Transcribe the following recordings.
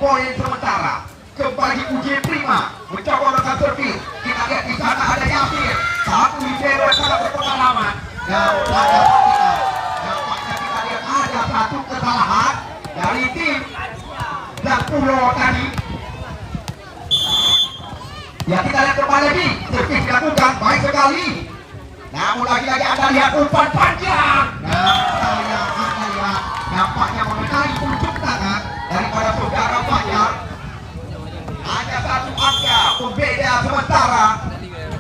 poin sementara kembali UJ Prima mencoba melakukan servis. Kita lihat di sana ada Yasir, satu libero yang sangat berpengalaman. Nampaknya kita lihat ada satu kesalahan dari tim dan Pulau tadi. Ya, kita lihat kembali lagi servis dilakukan baik sekali. Namun lagi-lagi Anda lihat umpan panjang. Nah, saya akan lihat nampaknya mengenai ujung tangan daripada saudara Fajar. Hanya satu angka pembeda sementara.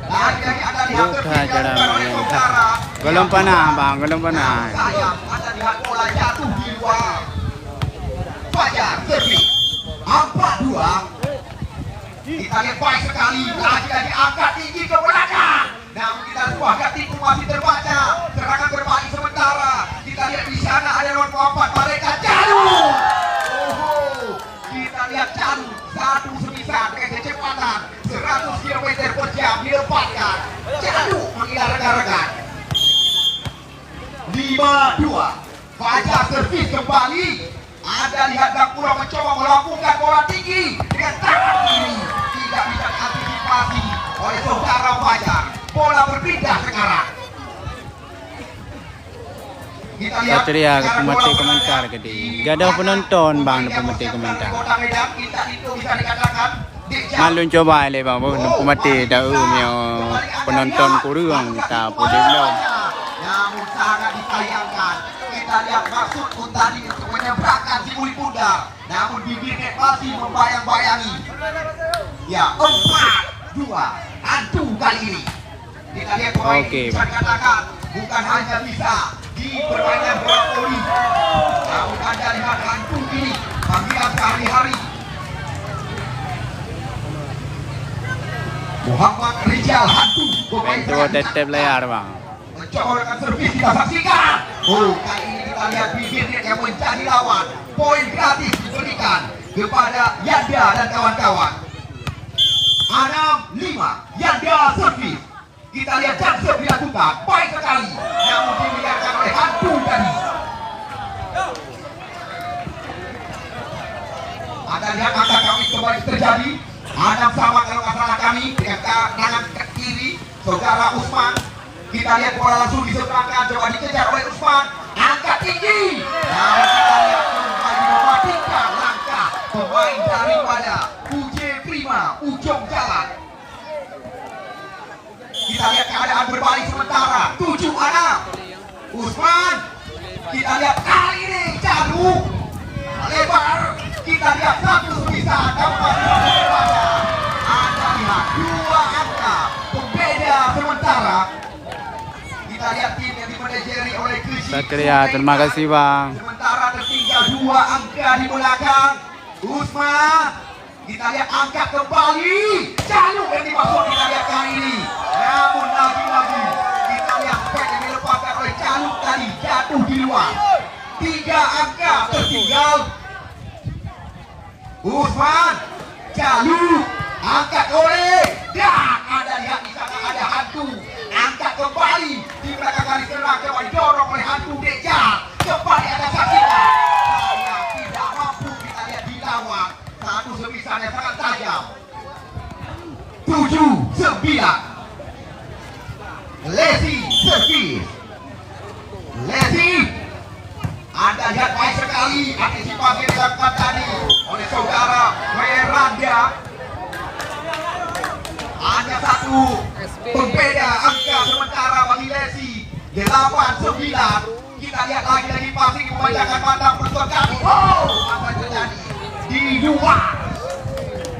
Lagi-lagi Anda lihat servis dilakukan oleh saudara. Belum pernah bang, belum pernah. Sayang, Anda lihat bola jatuh di luar. Fajar servis 4-2. Kita lihat baik sekali, lagi-lagi angkat tinggi ke belakang. Namun kita sebuah tipu masih terbaca. Serangan berbalik sementara. Kita lihat di sana ada nomor 4 mereka Jalu. Kita lihat Jalu satu semisal dengan kecepatan 100 km per jam dilepaskan. Jalu mengira rekan-rekan. 5-2. Fajar servis kembali. Anda lihat Gapura mencoba melakukan bola tinggi dengan tangan kiri. Tidak bisa diantisipasi oleh saudara Fajar. Bola berpindah sekarang. Kita lihat Satria pemerhati komentar gede. Gak ada penonton bang, pemerhati komentar. Malu coba le bang, pemerhati tahu mio penonton kurang tak boleh belum. Namun sangat disayangkan. Kita lihat maksud tadi untuk menyeberangkan si Uli Pundar. Namun bibirnya masih membayang-bayangi. Ya, 4-2. Hantu kali ini. Kita lihat pemain bisa dikatakan bukan hanya bisa di permainan bola voli. Namun Anda lihat hantu ini panggilan sehari-hari. Muhammad Rijal hantu pemain tetap layar bang. mencoba dengan servis kita saksikan. Kali ini kita lihat bibirnya yang menjadi lawan. Poin gratis diberikan kepada Yanda dan kawan-kawan. 6-5 Yanda servis. Kita lihat jam servis dilakukan baik sekali. Namun dibiarkan oleh hantu tadi. Anda lihat angka kami kembali terjadi. Adam sama kalau masalah kami dengan tangan kiri saudara Usman. Kita lihat bola langsung diseberangkan, coba dikejar oleh Usman. Angkat tinggi. Namun kita lihat kembali mematikan langkah pemain daripada UJ Prima ujung jalan. Kita lihat keadaan berbalik sementara 7-6. Usman. Kita lihat kali ini Jalu lebar. Kita lihat satu sebisa dapat daripada. Anda lihat 2 angka pembeda sementara. Kita lihat tim yang dimanajeri oleh Kristi. Satria, terima kasih bang. Sementara tertinggal 2 angka di belakang. Usman. Kita lihat angkat kembali. Jalu yang dimaksud kita lihat kali ini. Namun lagi-lagi kita lihat pet yang dilepaskan oleh Jalu tadi jatuh di luar. 3 angka tertinggal. Usman. Jalu. Angkat oleh. Dan Anda lihat di sana ada hantu. Angkat kembali di belakang garis serang, coba didorong oleh hantu Deja. Kembali ada saksikan. Saya tidak mampu kita lihat dilawan. Satu sebisannya sangat tajam. 7-9. Lesi servis. Lesi. Anda lihat baik sekali antisipasi yang dilakukan tadi oleh saudara Meranda. Hanya satu pembeda angka sementara bagi Lesi 8-9. Kita lihat lagi passing memanjakan pandang penonton kami. Apa yang terjadi di luar.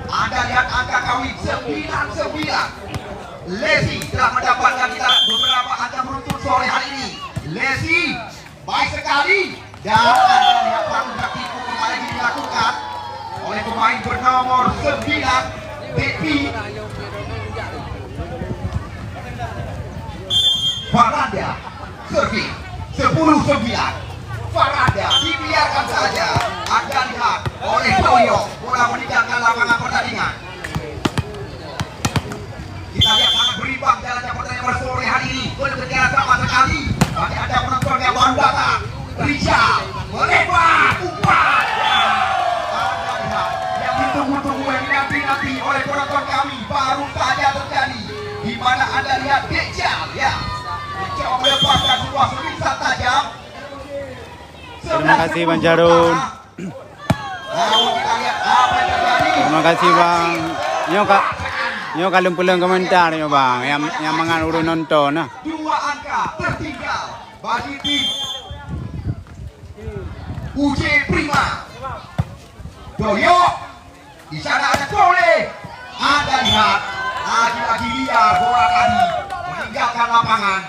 Anda lihat angka kami 9-9. Lesi telah mendapatkan kita beberapa angka beruntun sore hari ini. Lesi baik sekali. Dan Anda lihat panggung tipu kembali dilakukan oleh pemain bernomor 9 Depi Farada. Servis 10-9. Farada dibiarkan saja. Anda lihat oleh Toyo bola meninggalkan lapangan pertandingan. Kita lihat sangat berimbang jalannya pertandingan sore hari ini. Gol berjalan sama sekali. Bagi Anda penonton yang baru datang, Rizal melebar umpan. Anda lihat Terima kasih Bang Jarun. Namun kita lihat apa yang terjadi. Terima kasih Bang. Nyo kalem pulang komentar yo Bang yang mangan urun nonton nah. 2 angka tertinggal bagi tim UJ Prima. Doyo di sana ada Kole. Anda lihat lagi-lagi liar bola tadi meninggalkan lapangan.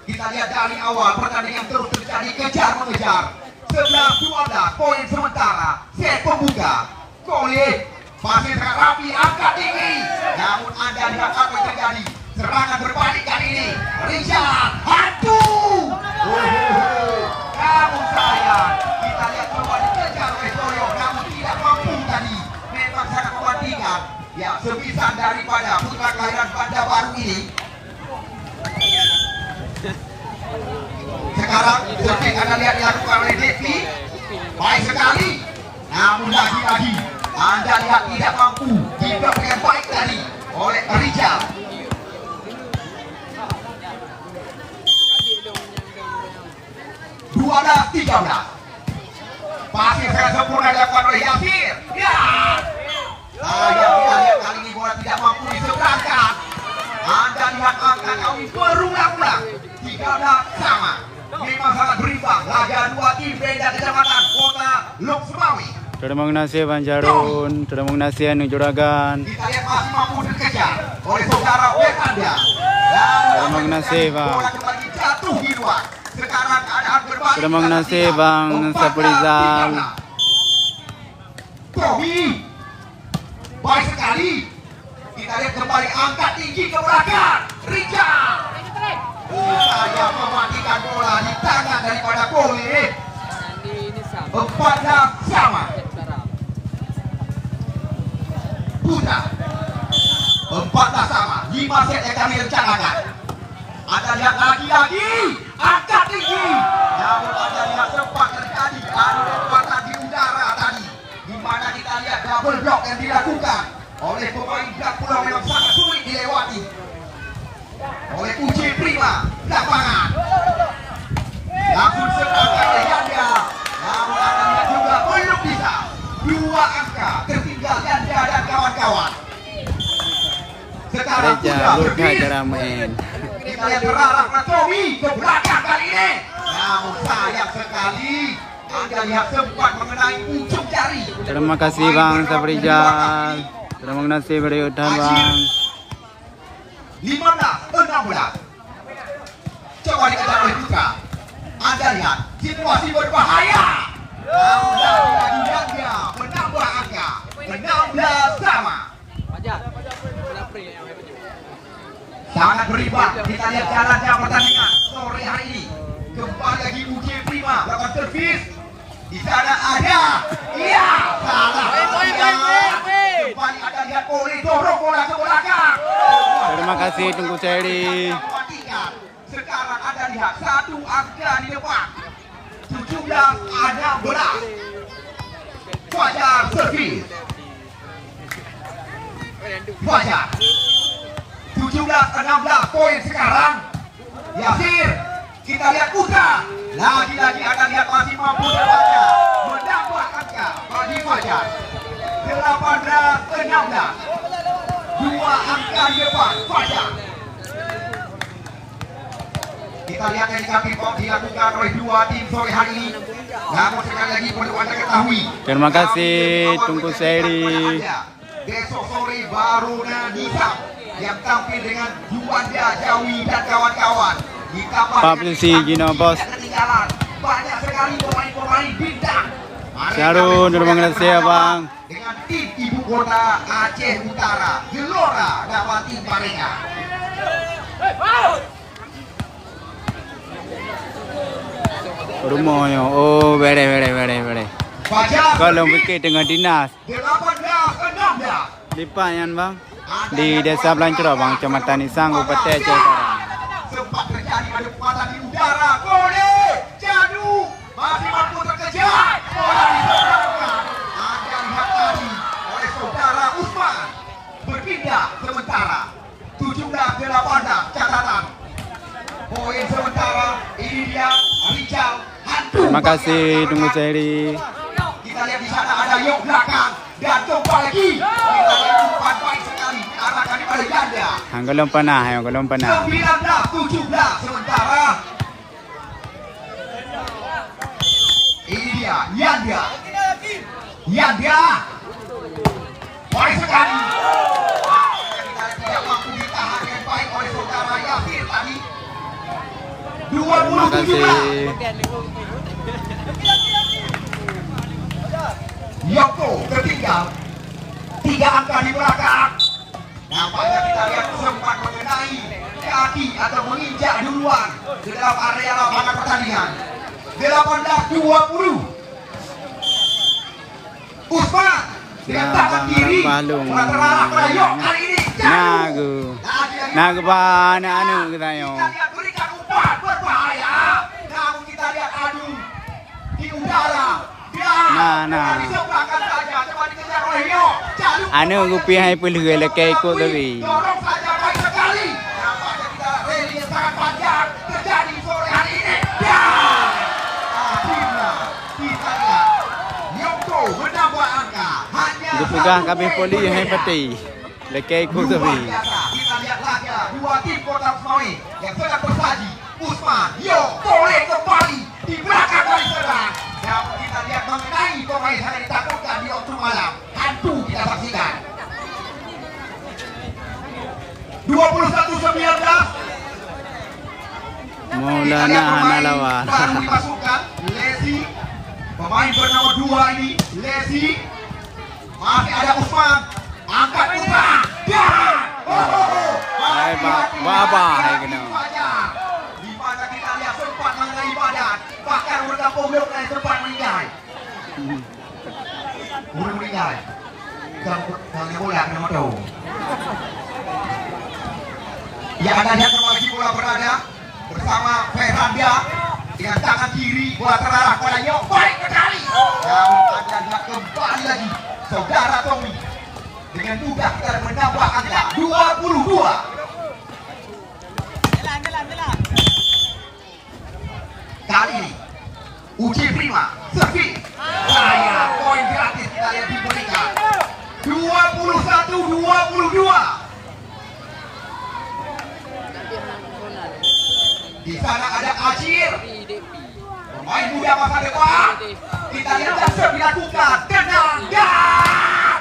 Kita lihat dari awal pertandingan terus terjadi kejar mengejar. 11-12 poin sementara set pembuka. Kole masih sangat rapi, angkat tinggi. Namun Anda lihat apa yang terjadi. Serangan berbalik kali ini. Richard, aduh. Namun sayang, kita lihat coba dikejar oleh Doyo. Namun tidak mampu tadi. Memang sangat mematikan. Ya, sebisa daripada putra kelahiran Banda Baru ini. Sekarang seperti Anda lihat dilakukan oleh Devi. Baik sekali. Namun lagi-lagi Anda lihat tidak mampu juga dengan baik tadi oleh Rijal. Dua 13. Pasti sangat sempurna dilakukan oleh Yasir. Ya. Yang kita lihat kali ini bola tidak mampu diseberangkan. Anda lihat angka kami berulang-ulang. 13 sama. Memang sangat berimbang. Laga 2 tim beda kecamatan Kota Lok Sumawi. Terima kasih Bang Jarun. Terima kasih anu juragan. Kita lihat masih mampu dikejar oleh saudara Fernanda. Terima kasih Bang. Bola kembali jatuh di luar. Sekarang keadaan berbalik. Terima kasih Bang Saprizal. Tommy. Baik sekali. Kita lihat kembali angkat tinggi ke belakang. Rijal. Saya mematikan bola di tangan daripada Kole. 14 sama. Putra 14 sama. 5 set yang kami rencanakan. Anda lihat lagi-lagi angkat tinggi. Namun Anda lihat sempat terjadi adu kekuatan di udara tadi. Di mana kita lihat double block yang dilakukan oleh pemain Blak Pulau memang sangat sulit dilewati oleh UJ Prima. Lapangan langsung serangan oleh Yanda. Namun Anda lihat juga belum bisa. 2 angka tertinggal Yanda dan kawan-kawan. Sekarang sudah berbis. Kita lihat terarah Tommy ke belakang kali ini. Namun sayang sekali. Anda lihat sempat mengenai ujung jari. Terima kasih Bang Saprizal. Terima kasih Bang. 15-16. Coba dikejar oleh Putra. Anda lihat situasi berbahaya. Namun lagi-lagi Yanda menambah angka 16 sama. Sangat berimbang. Kita lihat jalannya pertandingan sore hari ini. Kembali lagi UJ Prima lakukan servis. Di sana ada. Iya, salah. Kembali Anda lihat Kole dorong bola ke belakang. Terima kasih Tunggu Seri. Sekarang Anda lihat 1 angka di depan. 17-16. Fajar servis. Fajar 17-16 poin sekarang. Yasir. Kita lihat Putra. Lagi-lagi Anda lihat masih mampu membaca. Menambah angka bagi Fajar. 18-16. 2 angka di depan Fajar. Kita lihat yang dilakukan oleh 2 tim sore hari ini. Namun sekali lagi perlu Anda ketahui. Terima kasih Tunggu Seri. Besok sore baru Nadisa yang tampil dengan Juanda Jawi dan kawan-kawan. Pak Polisi Gino Bos. Banyak sekali pemain-pemain bintang. Syarun, terima kasih Bang. Dengan tim ibu kota Aceh Utara, Gelora dapati mereka. Rumahnya, oh bere. Kalau pikir dengan dinas. 18-16. Di Payan Bang. Di Desa Belancura Bang, Kecamatan Isang, Kabupaten Aceh Utara. Sempat terjadi adu kekuatan di udara. Kole, Jadu masih mampu terkejar. Bola diseberangkan. Anda lihat tadi oleh saudara Usman berpindah sementara. 17-18 catatan. Poin sementara ini dia Rijal hantu. Terima kasih tunggu seri. Kita lihat di sana ada Yok belakang dan coba lagi. Kita lihat umpan baik sekali diarahkan kepada Yanda. Hanggalong panah, hanggalong panah. 19-17 sementara. Ini dia Yanda. Yanda. Baik sekali. Kita tidak mampu ditahan dengan baik oleh saudara Yasir tadi. 20-17. Yoko ketinggal 3 angka di belakang. Nampaknya kita lihat sempat mengenai kaki atau menginjak duluan di dalam area lapangan pertandingan. 18-20. Usman dengan tangan kiri terarah Prayok kali ini jatuh. Nagu ba na ano tayo. Kita lihat berikan umpan berbahaya. Namun kita lihat adu di udara. Di seberangkan saja coba dikejar oleh Yok. Ano gupi hai pulih lekay ko tabi. Dorong saja baik sekali. Nampaknya kita rally yang sangat panjang terjadi sore hari ini. Akhirnya kita lihat Yoko menambah angka. Hanya Gupugah kami poli hai pati. Lekay ko tabi. Kita lihat laga dua tim Kota Semawi yang sedang bersaji. Usman, Yok, boleh kembali di belakang dari serang. Namun kita lihat mengenai pemain yang ditakutkan di waktu malam. Hantu kita saksikan. 21-19. Maulana Hanalawan. Baru dimasukkan Lesi. Pemain bernama 2 ini Lesi. Masih ada Usman. Angkat Usman. Dan Hai Baba hai kena. Di mana kita lihat sempat mengenai badan. Bahkan bergabung Yok dan sempat meninggal. Udah meninggal. Jangan bola kena motor. Ya Anda lihat kembali bola berada bersama Ferranda dengan tangan kiri bola terarah kepada Yok. Baik sekali. Namun Anda lihat kembali lagi saudara Tommy dengan mudah kita menambah angka 22. Kali ini uji prima servis saya poin gratis kita lihat diberikan 21-22. Di sana ada Ajir, pemain muda masa depan. Kita lihat dasar dilakukan tenang dan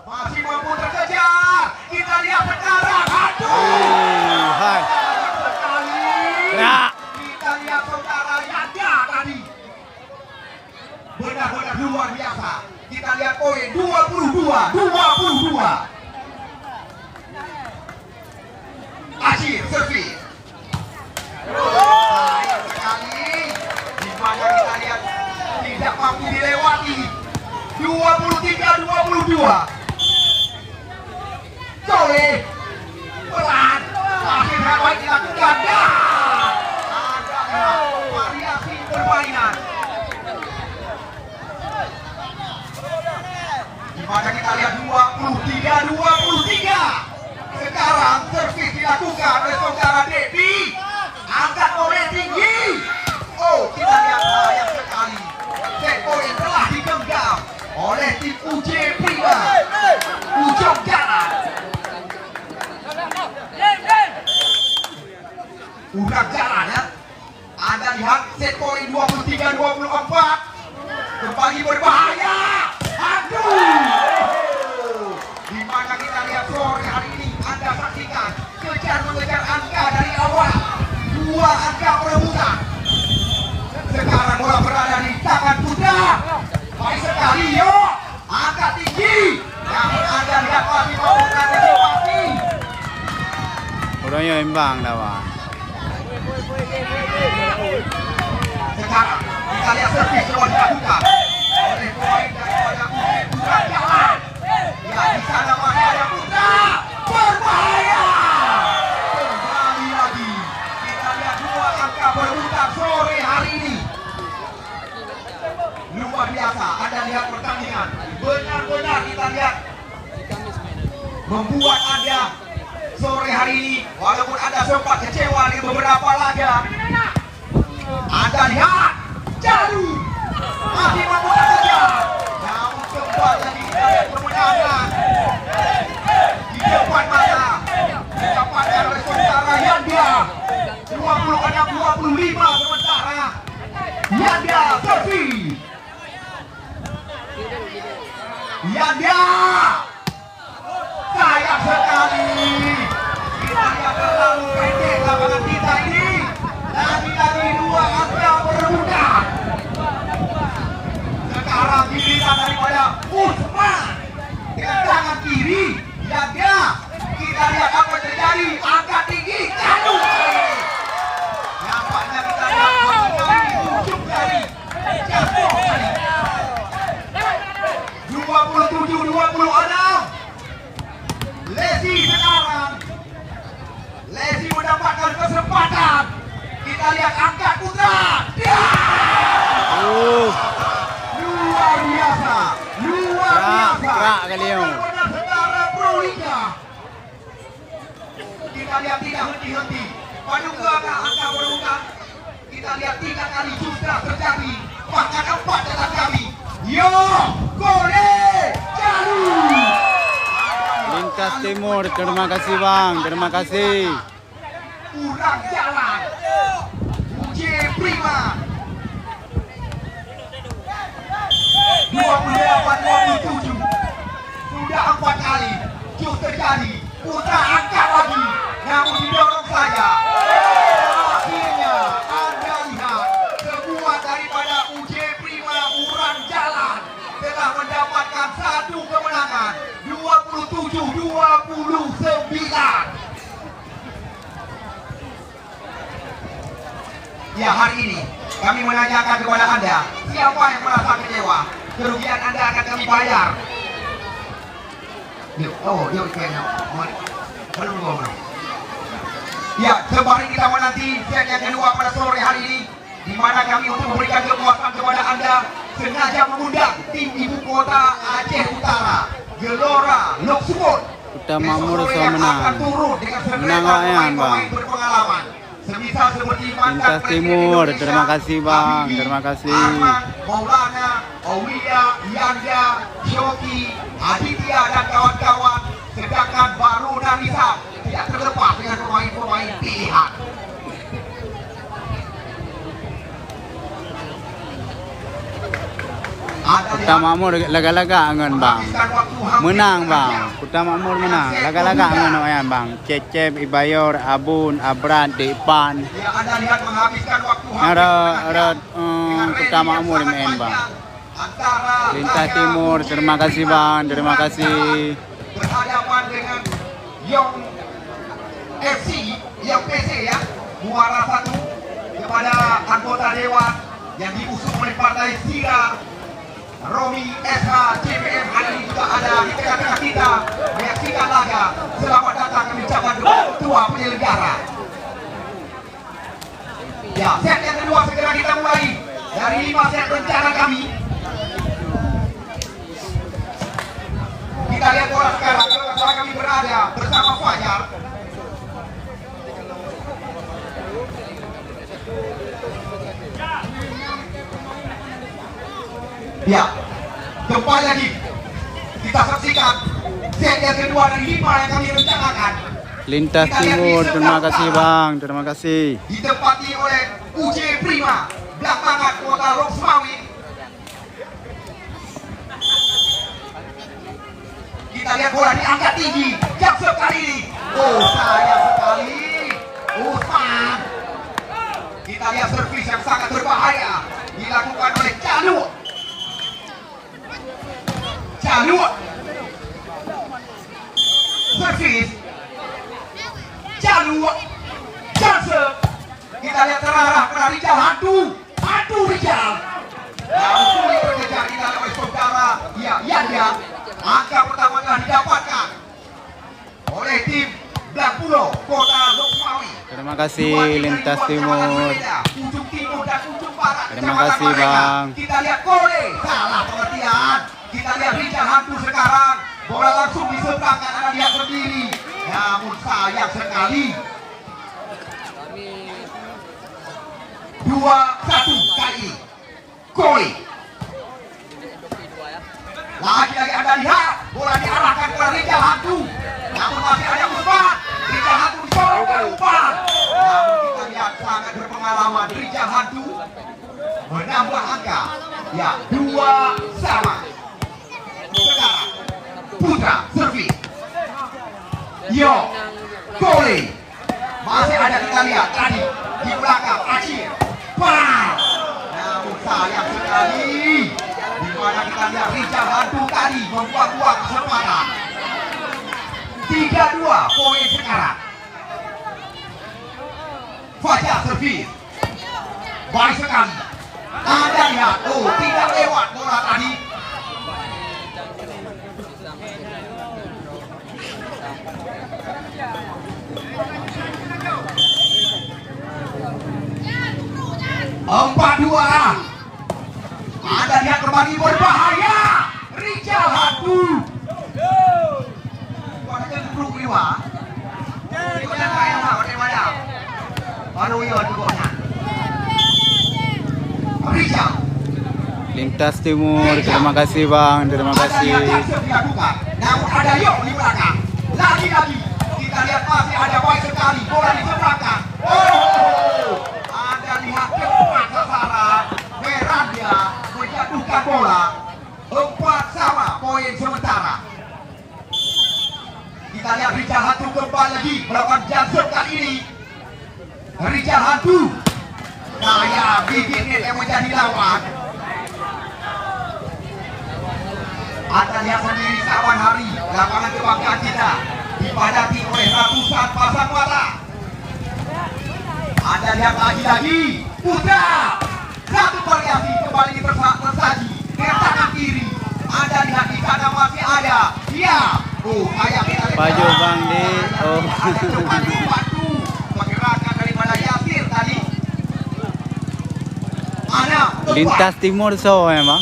masih mampu terkejar. Kita lihat sekarang Hai. Nah. Kita lihat saudara Yanda tadi benar-benar luar biasa. Kita lihat poin 22. Ajir servis. Sayang sekali di mana kita lihat tidak mampu dilewati. 23-22. Soleh pelan akhirnya baik dilakukan dan ada variasi permainan di mana kita lihat 23-23. Sekarang servis dilakukan oleh saudara Devi. Angkat oleh tinggi. Oh, kita lihat sayang sekali. Set point telah digenggam oleh tim UJ Prima. Ujung jalan. Udah jalan ya. Anda lihat set point 23-24. Kembali berbahaya. Aduh. Di mana kita lihat sore hari ini Anda saksikan kejar-mengejar angka dari awal. 2 angka perebutan. Sekarang bola berada di tangan Putra. Baik sekali yo. Angkat tinggi. Namun Anda lihat masih mampu antisipasi. Orang yang imbang dah wah. Sekarang kita lihat servis coba dilakukan oleh poin daripada Putra jalan. Ya di sana masih ada Putra. Berbahaya. Kembali lagi. Kita lihat 2 angka berebutan sore hari ini. Luar biasa. Anda lihat pertandingan. Benar-benar kita lihat membuat Anda sore hari ini walaupun Anda sempat kecewa di beberapa laga. Anda lihat Yanda servis. Yanda sayang sekali. Kita lihat terlalu pendek lapangan kita ini. Lagi-lagi dua angka berebutan. Sekarang giliran daripada Usman dengan tangan kiri. Yanda, kita lihat apa terjadi. Angkat tinggi, jatuh. Nampaknya kita lihat kali ujung jari jatuh kali. 27-26. Lesi sekarang. Lesi mendapatkan kesempatan. Kita lihat angkat putra. Luar biasa. Luar biasa. Gerak kali ini. Benar-benar Pro Liga. Kita lihat tidak henti-henti. Paduka angka berulang. Kita lihat 3 kali sudah terjadi. Bahkan 4 dalam kami. Yo, Gole, Jalu. Lintas Timur, terima kasih Bang, terima kasih. Kurang jalan. Uji Prima. 28-27. Sudah 4 kali. Jus terjadi. Putra angkat lagi. Namun didorong saja. Akhirnya Anda lihat sebuah daripada UJ Prima Urang Jalan telah mendapatkan satu kemenangan 27-29. Ya, hari ini kami menanyakan kepada Anda, siapa yang merasa kecewa? Kerugian Anda akan kami bayar. Yuk, kayaknya belum. Ya, sembari kita menanti set yang kedua pada sore hari ini, di mana kami untuk memberikan kepuasan kepada Anda sengaja mengundang tim ibu kota Aceh Utara, Gelora Loksumut. Kita Makmur sudah menang. Menang Bang. Berpengalaman. Semisal seperti Lintas Timur, terima kasih Bang, terima kasih. Arman, Maulana, Aulia, Yanda, Shoki, Aditya dan kawan-kawan. Sedangkan Baru dan Nisa tidak terlepas dengan pemain-pemain pilihan. Kota Makmur laga-laga angan Bang. Menang Bang. Kota Makmur menang. Laga-laga angan ayan Bang. Cecep, Ibayor, Abun, Abran, Depan. Ya, Anda lihat menghabiskan waktu Ada Kota Makmur main Bang. Lintas Timur, terima kasih Bang, terima kasih. Berhadapan dengan Yong FC, Yong PC ya, muara 1 kepada anggota dewan yang diusung oleh Partai Sira, Romi SH, CPM. Hari ini juga ada di tengah-tengah kita menyaksikan laga. Selamat datang kami ucapkan ketua penyelenggara. Ya, set yang kedua segera kita mulai dari 5 set rencana kami. Kita lihat bola sekarang, sekarang kami berada bersama Fajar. Ya, kembali lagi kita saksikan set yang kedua dari 5 yang kami rencanakan. Lintas Timur, terima kasih Bang, terima kasih. Ditempati oleh UJ Prima, belakangan kota Loksmawi. Kita lihat bola diangkat tinggi, jam sekali ini. Oh, sayang sekali. Usman. Kita lihat servis yang sangat berbahaya dilakukan oleh Jalur. Servis. Jalur. Jansen. Kita lihat terarah pada Rijal Hantu Rijal. Lalu sulit berkejar kita oleh saudara. Ya. Angka pertama telah didapatkan oleh tim Blang Pulau Kota Loksmawi. Terima kasih Lintas Timur. Ujung timur dan ujung barat. Terima kasih Bang. Kita lihat Kole, salah pengertian. Kita lihat Rijal Hantu sekarang. Bola langsung diseberangkan, Anda lihat sendiri. Namun sayang sekali. 2-1 kali. Kole. Lagi-lagi Anda lihat bola diarahkan ke Rijal Hantu. Namun masih ada Usman. Rijal Hantu disorong ke Usman. Namun kita lihat sangat berpengalaman Rijal Hantu menambah angka. Ya, 2 sama. Sekarang Putra servis. Yo, Kole. Masih ada kita lihat tadi di belakang Acir. Wow. Namun sayang sekali di mana kita lihat Rijal Hantu tadi membuang-buang kesempatan. 3-2 poin sekarang. Fajar servis. Baik sekali. Anda lihat, oh tidak lewat bola tadi. Empat dua. Anda lihat kembali berbahaya. Rijal Hantu. Pada cenderung liwa. Ikutnya kaya lah, pada mana? Baru yo juga. Rijal. Lintas Timur, terima kasih Bang, terima kasih. Namun ada Yok di belakang. Lagi-lagi kita lihat masih ada baik sekali bola di belakang. Oh, Anda lihat cepat sasaran. Veranda menjatuhkan bola. 4 sama poin sementara. Kita lihat Rijal Hantu kembali lagi melakukan jump kali ini. Rijal Hantu. Kayak bibit yang menjadi lawan. Anda lihat sendiri saban hari lapangan kebanggaan kita dipadati oleh ratusan pasang mata. Anda lihat lagi-lagi Putra. Satu variasi kembali tersaji dengan tangan kiri. Anda lihat di sana masih ada. Ya. Oh, kayak kita lihat. Baju Bang di. Oh. Ada cepat-cepat pergerakan daripada Yasir tadi. Ada Lintas Timur so Bang.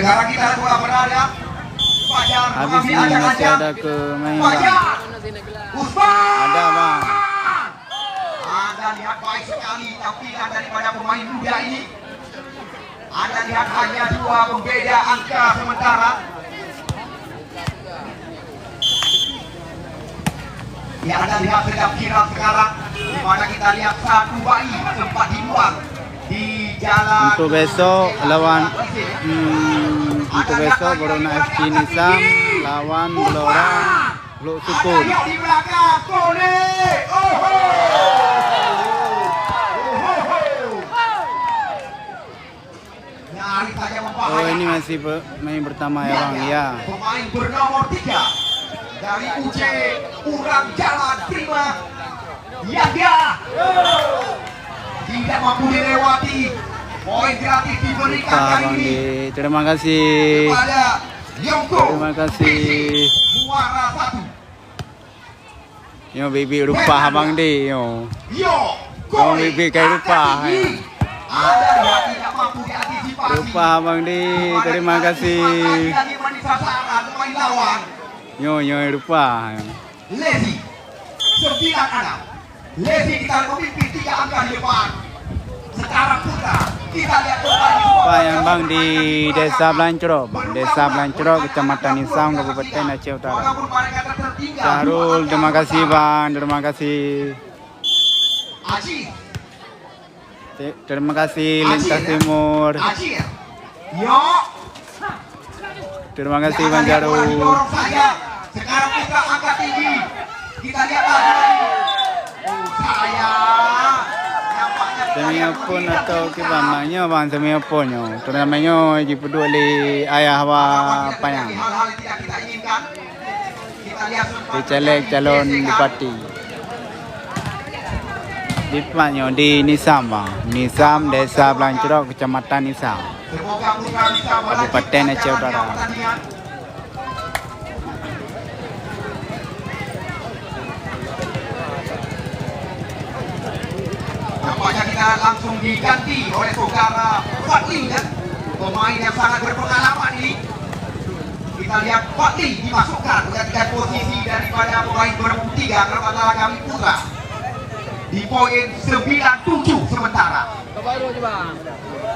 sekarang kita dua berada. Fajar Habis ini mengambil masih ajak-ajak. ada ke main Bang. Fajar. Usman. Ada Bang. Anda lihat baik sekali tampilan daripada pemain muda ini. Anda lihat hanya 2 pembeda angka sementara. Ya, Anda lihat sedang viral sekarang di mana kita lihat satu bayi sempat dibuang di jalan. Untuk besok lawan untuk besok Borona FC Nisam lawan Blora Blok Sukun. Ada di belakang Kole. Nyari saja membahayakan. Oh ini masih main pertama ya Bang ya. Pemain bernomor 3 dari UC Urang Jalan Prima Yahya tidak mampu dilewati. Poin gratis diberikan Pak kali Bang ini di. Terima kasih. kepada Yongko. Terima kasih. Muara 1. Yo bibi rupa Bang di yo. Kole. bibi kayak rupa. Anda lihat tidak mampu diantisipasi. Rupa Bang di. Terima kasih. Lagi sasaran pemain lawan. Yo rupa. Lesi 9-6. Lesi kita memimpin 3 angka di depan. Sekarang Putra kita lihat kembali Pak yang Bang di Desa Blancrok, Bang. Desa Blancrok, Kecamatan Nisam, Kabupaten Aceh Utara. walaupun mereka tertinggal. Syahrul, terima kasih Bang, terima kasih. Acir. Terima kasih Lintas Timur. Acir. Yo. Terima kasih Jangan Bang lihat bola Jarul. didorong saja. Sekarang Putra angkat tinggi. Kita lihat lagi. Oh, sayang. Nampaknya kita Semi lihat pun tidak atau bisa. kibamanya Bang semi ponyo. Turnamennya di peduli ayah wa Tidak payang. terjadi hal-hal yang tidak kita inginkan. Kita lihat sempat Di caleg calon terjadi bupati. Di Panyo di Nisam Bang. Nisam Desa Blancrok, Kecamatan Nisam. Semoga Putra bisa Kabupaten melanjutkan Aceh Utara. jalannya pertandingan. Nampaknya kita langsung diganti oleh saudara Fadli kan, pemain yang sangat berpengalaman ini. Kita lihat Fadli dimasukkan menggantikan posisi daripada pemain 2003 kalau kata kami Putra di poin 97 sementara. Baru aja bang,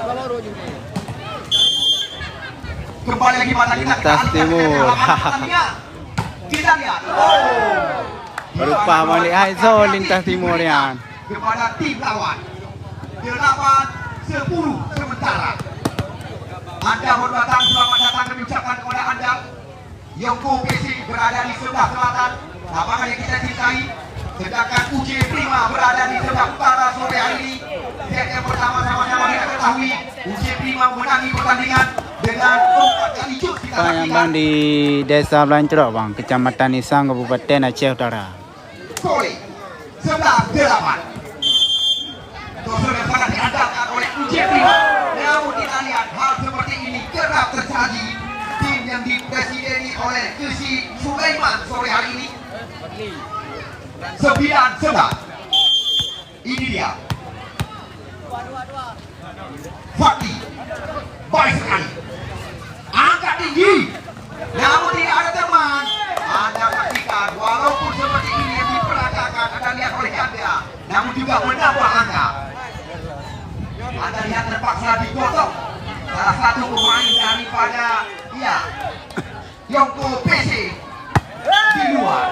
baru aja nih. Kembali lagi pada kita. Lintas Timur. Kita lihat. Oh. Berupa balik Aizo Lintas Timur yang Kepada tim lawan 8-10 sementara. Anda hormatan, selamat datang kami ucapkan kepada Anda. Yongko PC berada di sebelah selatan, lapangan yang kita cintai. Sedangkan UJ Prima berada di sebelah utara sore hari ini. Set yang pertama sama-sama kita ketahui UJ Prima menangi pertandingan dengan 4 kali cut kita Bang di Desa Belancrok bang, Kecamatan Nisang, Kabupaten Aceh Utara. Sore 11-8. Dosen yang sangat diandalkan oleh UJ Prima. Namun kita lihat hal seperti ini kerap terjadi. Tim yang dipresideni oleh Kesi Sulaiman sore hari ini 9-11. Ini dia Fatih, baik sekali, angkat tinggi, namun tidak ada teman. Anda saksikan, walaupun seperti ini yang diperagakan, Anda lihat oleh Anda, namun juga menambah angka. Anda lihat terpaksa digosok salah satu pemain daripada Yongko PC di luar.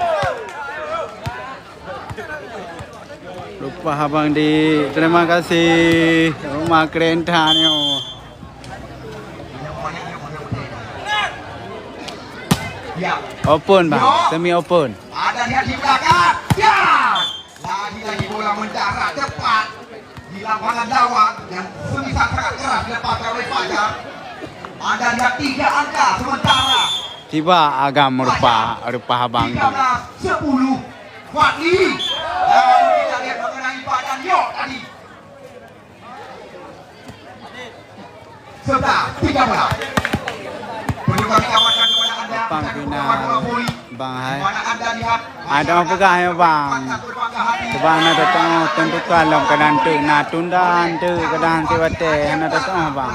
Lupa abang di, terima kasih rumah kerentannya. Ya. Open bang, semi open. Ada lihat di belakang. Ya. Lagi-lagi bola mendarat tepat di lapangan lawan yang semisal sangat keras dilepaskan oleh Fajar. Anda lihat 3 angka sementara. Tiba agak merupa abang tu. 13-10. Fadli. Lalu kita lihat mengenai badan Yok tadi. 13. Perlu kami kabarkan kepada Anda. Bang final bang hai. Mana Anda lihat Ada mau pegang ya bang. Sebab nak datang tentukan dalam keadaan tu, nak tunda tu keadaan tu wate, nak datang bang.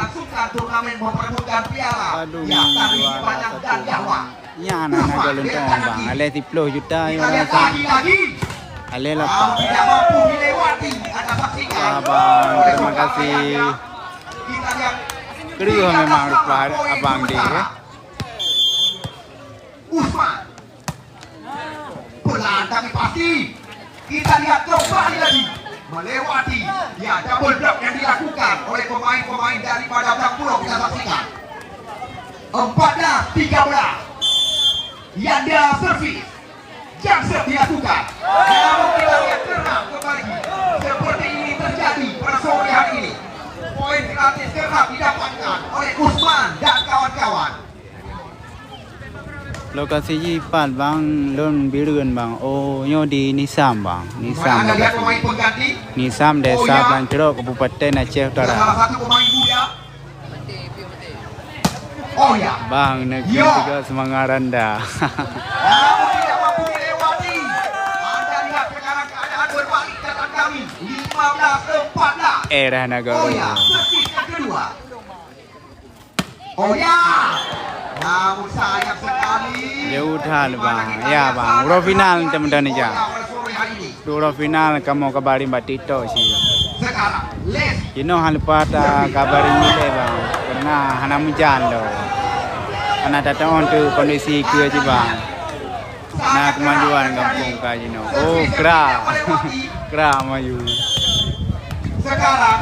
Turnamen memperebutkan piala. Aduh, Ya, tadi banyak dan Yahwa. Ya nak galuntung bang. Ale 10 juta yang Kita lihat rasa. lagi. Ale Kalau lah. tidak mampu dilewati, Anda saksikan. Abang, terima kasih. Kita lihat Kedua memang rupa abang di. Usman. Pelan tapi pasti. Kita lihat kembali lagi melewati double block yang dilakukan oleh pemain-pemain daripada Blak Pulau. Kita saksikan 14-13. Yanda servis Janset dilakukan. Namun kita lihat kerap kembali seperti ini terjadi pada sore hari ini. Poin gratis kerap didapatkan oleh Usman dan kawan-kawan. Lokasi jipat bang, lon birun bang. Oh, nyo di Nisam bang. Nisam Anda lihat pemain lokasi. pengganti. Nisam Desa Belancrok, Kabupaten Aceh Utara. Salah satu pemain muda. Oh ya. Bang, negeri juga semangat rendah. Namun tidak mampu dilewati. Anda lihat sekarang keadaan berbalik datang kami 15-14. Era negara. Oh ya, servis yang kedua. Oh ya. Namun sayang sekali. Jauh dah bang. Ya bang. Uro final teman-teman ni jang. Sore hari ini. Uro final kamu kabari mbak Tito sih. Sekarang Les. Kino hal pada kabari ni bang. Karena hana mujan lo. Karena datang untuk kondisi ke aja bang. Nah kemajuan kampung kajino. Oh kera. Kera maju. Sekarang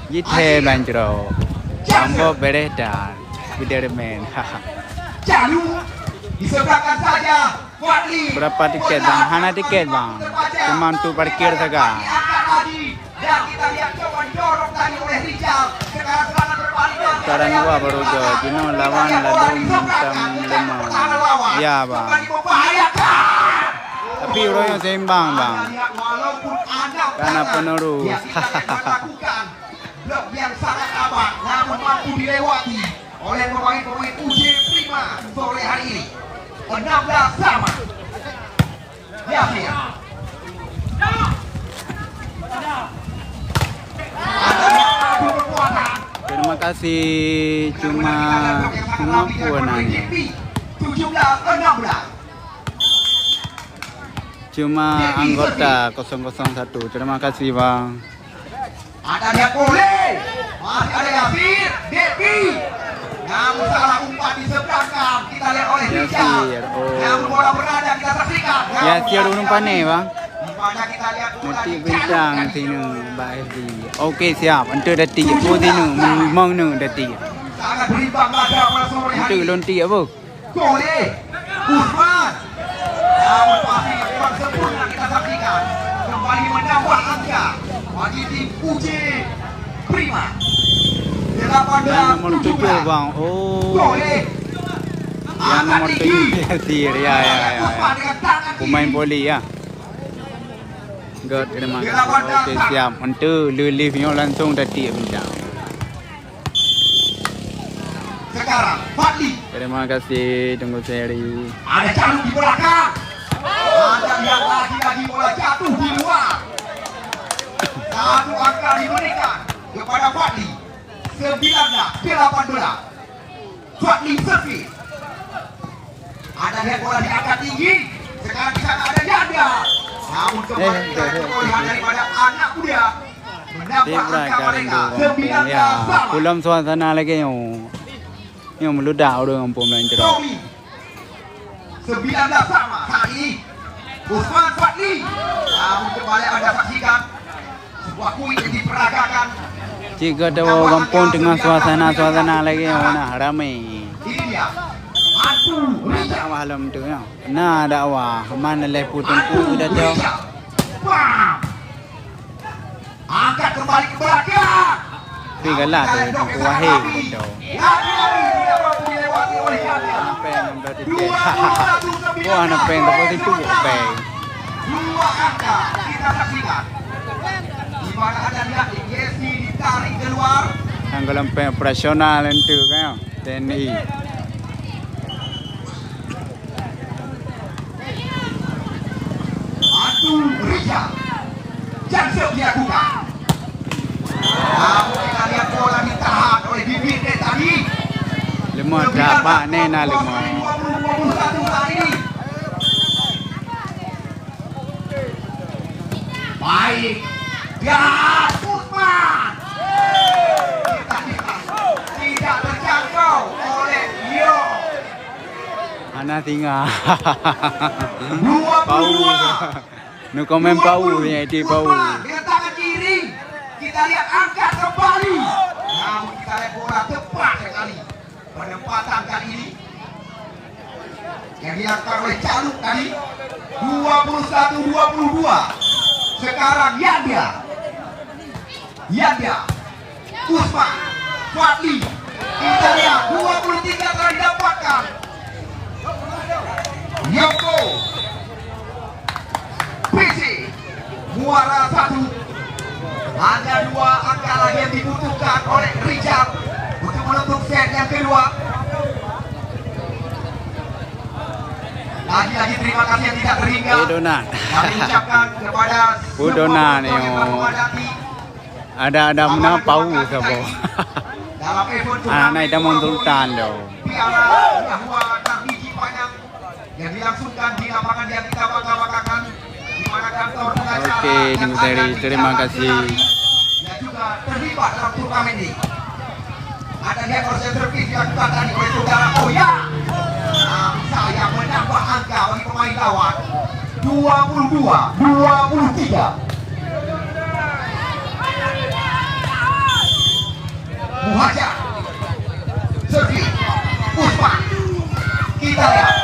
Jithe Belancrok. Sambo beredan. Bidermen. Jalu diseberangkan saja Fadli. Berapa tiket bang? Hana tiket bang. Cuma untuk parkir saja. Dan kita lihat coba didorong tadi oleh Rijal. Sekarang serangan berbalik. Sekarang dua baru ke. Kino lawan ladung hitam lemah. Ya bang. Kembali membahayakan. Tapi uronya seimbang bang. Walaupun Anda Karena penerus. dia tidak melakukan blok yang sangat abad, namun mampu dilewati oleh pemain-pemain UJ Prima sore hari ini. 16 sama. Yasir. Ada yang adu kekuatan. Terima kasih cuma kemampuan hanya. 17-16. Cuma anggota 001. Terima kasih bang. Ada lihat boleh. Masih ada Yasir, Devi. Namun salah umpan diseberangkan. Kita lihat oleh Rijal. Yasir, oh. Namun bola berada kita saksikan. Yasir umpan ni bang. Di mana kita lihat bola Nanti dicalonkan bintang ini. sini Mbak FD. Okey siap. Untuk detik pun sini memang nu detik. Sangat berimbang laga pada sore hari Untuk ini. lonti apa? Gole Usman. Namun pasti kurang sempurna kita saksikan. Kembali menambah angka bagi tim Uji Prima. Yang nomor 7 bang. Oh. Gole. Yang nomor 7 Yasir. Ya. Usman dengan tangan kiri. Pemain poli ya. God terima kasih. Okey siap. Untuk live-nya langsung detik bintang. Sekarang Fadli. Terima kasih tunggu seri. Ada calon di belakang. Anda lihat lagi bola jatuh di luar. Satu angka diberikan kepada Fadli. 19-18. Fadli servis. Anda lihat bola diangkat tinggi. Sekarang di sana ada Yanda. Namun kembali kita kebolehan daripada anak muda. Menambah Tibra angka mereka. garindu. Ya, 19-18. pulam suasana lagi yang meludak orang kampung lain cerah. Tommy 19 sama saat ini Usman Fadli. Namun kembali anda saksikan sebuah kuis yang diperagakan. Jika ada orang kampung dengan suasana lagi yang mana ramai. Ini dia Adu Rizal. Awak malam tu ya. Nah ada awak mana lepu tempu dah jauh. Bam. Angkat kembali ke belakang. Tapi galak tu tempu wahai tu. Lagi-lagi tidak mampu dilewati oleh Yanda. Apa yang nombor 3? 21-19. Wah nak pen tapi itu bang. Dua angka kita saksikan. Di mana ada lihat Yesi ditarik keluar. Anggalan pen operasional itu kan. TNI. Adu Rizal. Jangan dilakukan. Namun kita lihat bola ditahan oleh bibir tadi. Lemah dapat nena lemah. 20-21 saat ini. Baik. Dan Usman. Kita lihat tidak terjangkau oleh Leo. Anak tinggal. 22. Nu komen bau ni di bau. Usman dengan tangan kiri. Kita lihat angkat kembali. Namun kita lihat bola tepat sekali. Penempatan kali ini yang dilakukan oleh Caluk tadi 21-22. Sekarang Yanda Usman Fadli. Kita lihat 23 telah didapatkan. Yoko PC Muara 1. Hanya 2 angka lagi yang dibutuhkan oleh Rijal untuk menutup set yang kedua. Lagi-lagi terima kasih yang tidak terhingga. Donat. Kami ucapkan kepada semua Donat penonton yang telah memadati Ada mana bau sabo. dalam event Anak itu Sultan tu. Piala Yahua dan Biji Panjang yang dilangsungkan di lapangan yang kita bangga-banggakan di mana kantor pengacara Okey, yang Tunggu ada Seri. di Terima Jalan kasih. Kenari yang juga terlibat dalam turnamen ini. Ada lihat proses servis dilakukan tadi oleh saudara Oya. Saya menambah angka bagi pemain lawan 22-23. Muhajir servis Usman. Kita lihat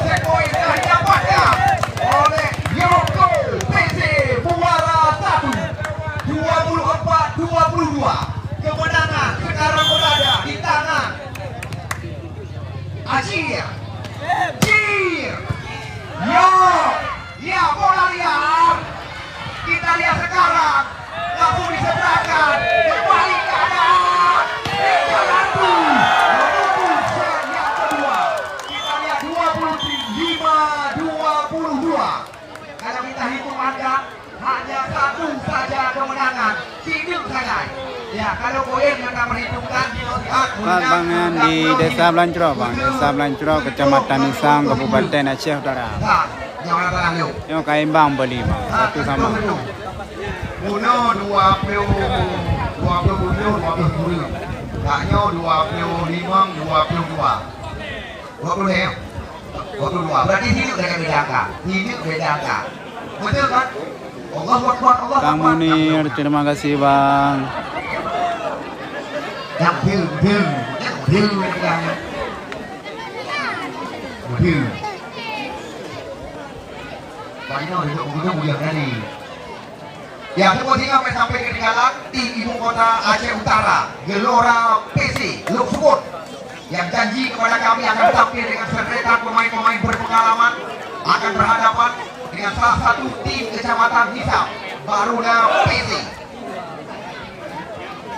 set poin yang didapatkan oleh Yoko PC Muara 1 24-22. Kemenangan sekarang berada di tangan Ajir. Yo, ya bola liar. Kita lihat sekarang langsung diseberangkan kembali ke kanan. Jalan menunggu set yang kedua. Kita lihat 25-22. Kalau kita hitung angka hanya satu saja kemenangan. Sidung saja. Ya, kalau Boyen yang akan menghitungkan di Nosihat. Bangan di Desa Belancro bang. Desa Belancro Kecamatan Nisang Kabupaten Aceh Utara. Yang mana tangan Leo? Yang kain bang beli bang. Satu sama. Uno, 20, 20, 20, 20. Kaknya 25, 22. 20 ya? 22. Berarti hidup dengan beda angka. Hidup beda angka. Betul kan? Allahu Akbar, Allahu Akbar. Kang Munir, terima kasih Bang. Yang bil. Banyak hidup bujang tadi. Ya, kemudian sampai ke Tinggalan di ibu kota Aceh Utara, Gelora PC, Luk Subut, yang janji kepada kami akan tampil dengan serta pemain-pemain berpengalaman, akan berhadapan dengan salah satu tim kecamatan Hisap, Baruna PC.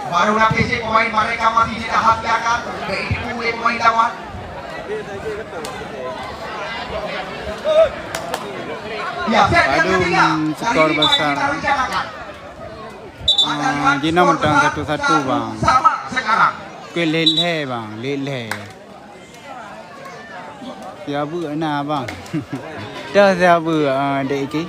Baruna PC pemain mereka masih dirahasiakan, yaitu pemain lawan. Ya, set yang ketiga. Skor besar. Gina menang 1-1 Bang. Sama sekarang. Ke leleh Bang, leleh. Siapa nak Bang? Dah siapa dek iki?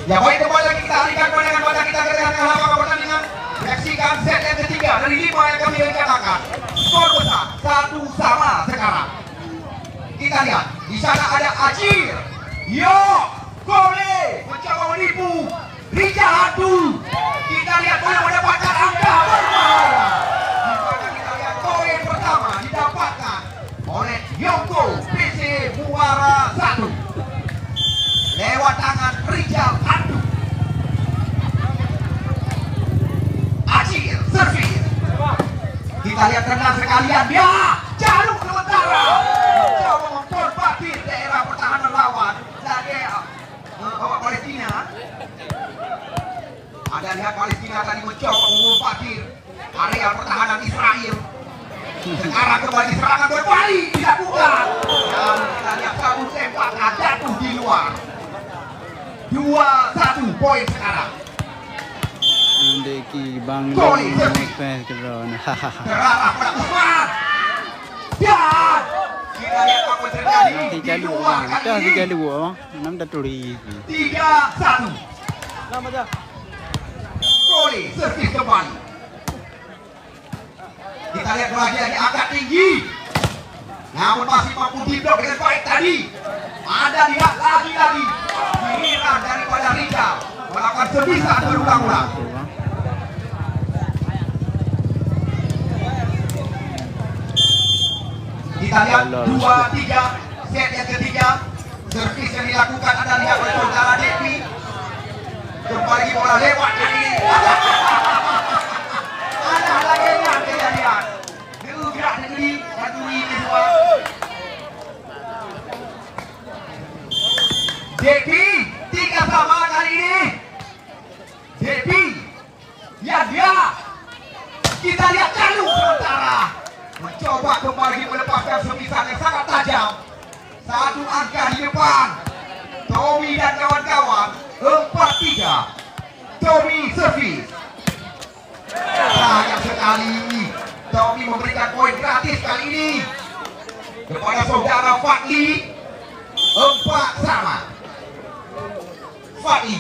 Ya baik, kembali lagi kita alihkan pandangan pada kita ke halaman pertandingan. Saksikan set yang ketiga dari 5 yang kami rencanakan. Skor besar 1-1 sekarang. Kita lihat di sana ada Acir. Yo, Kole mencoba menipu Rija Hadu. Kita lihat boleh mendapatkan angka berbahaya. Di mana kita lihat poin pertama didapatkan oleh Yongko PC Muara 1 lewat tangan Rijal Hadu. Acir servis. Kita lihat tenang sekalian dia jalur sementara mencoba memperbatir daerah pertahanan lawan dari Palestina. Ada lihat Palestina tadi mencoba memperbatir area pertahanan Israel. Sekarang kembali serangan berbalik dilakukan. Dan kita lihat satu tembakan jatuh di luar. 2-1 poin sekarang. Deki Bang Koli, Fans keron. Terarah pada Usman. Dan kita lihat apa terjadi di Jalur luar Bang. kali Dah ini. jalur. 6 daturi. 3-1. Koli servis kembali. Kita lihat bagiannya agak tinggi, namun masih mampu diblok dengan baik tadi. Ada lihat lagi giliran daripada Rijal melakukan sebisa berulang-ulang. Kita lihat 2-3 set yang ketiga. Servis yang dilakukan ada lihat oleh saudara Devi. Kembali bola lewat kali ini. Ada lagi yang kejadian. Gerak negeri Maduri kedua. Devi 3-3 kali ini. Devi, ya dia. Kita lihat jalur sementara. Mencoba kembali melepaskan semisan yang sangat tajam. Satu angka di depan. Tommy dan kawan-kawan 4-3. Tommy servis. Sayang sekali Tommy memberikan poin gratis kali ini kepada saudara Fadli. 4-4. Fadli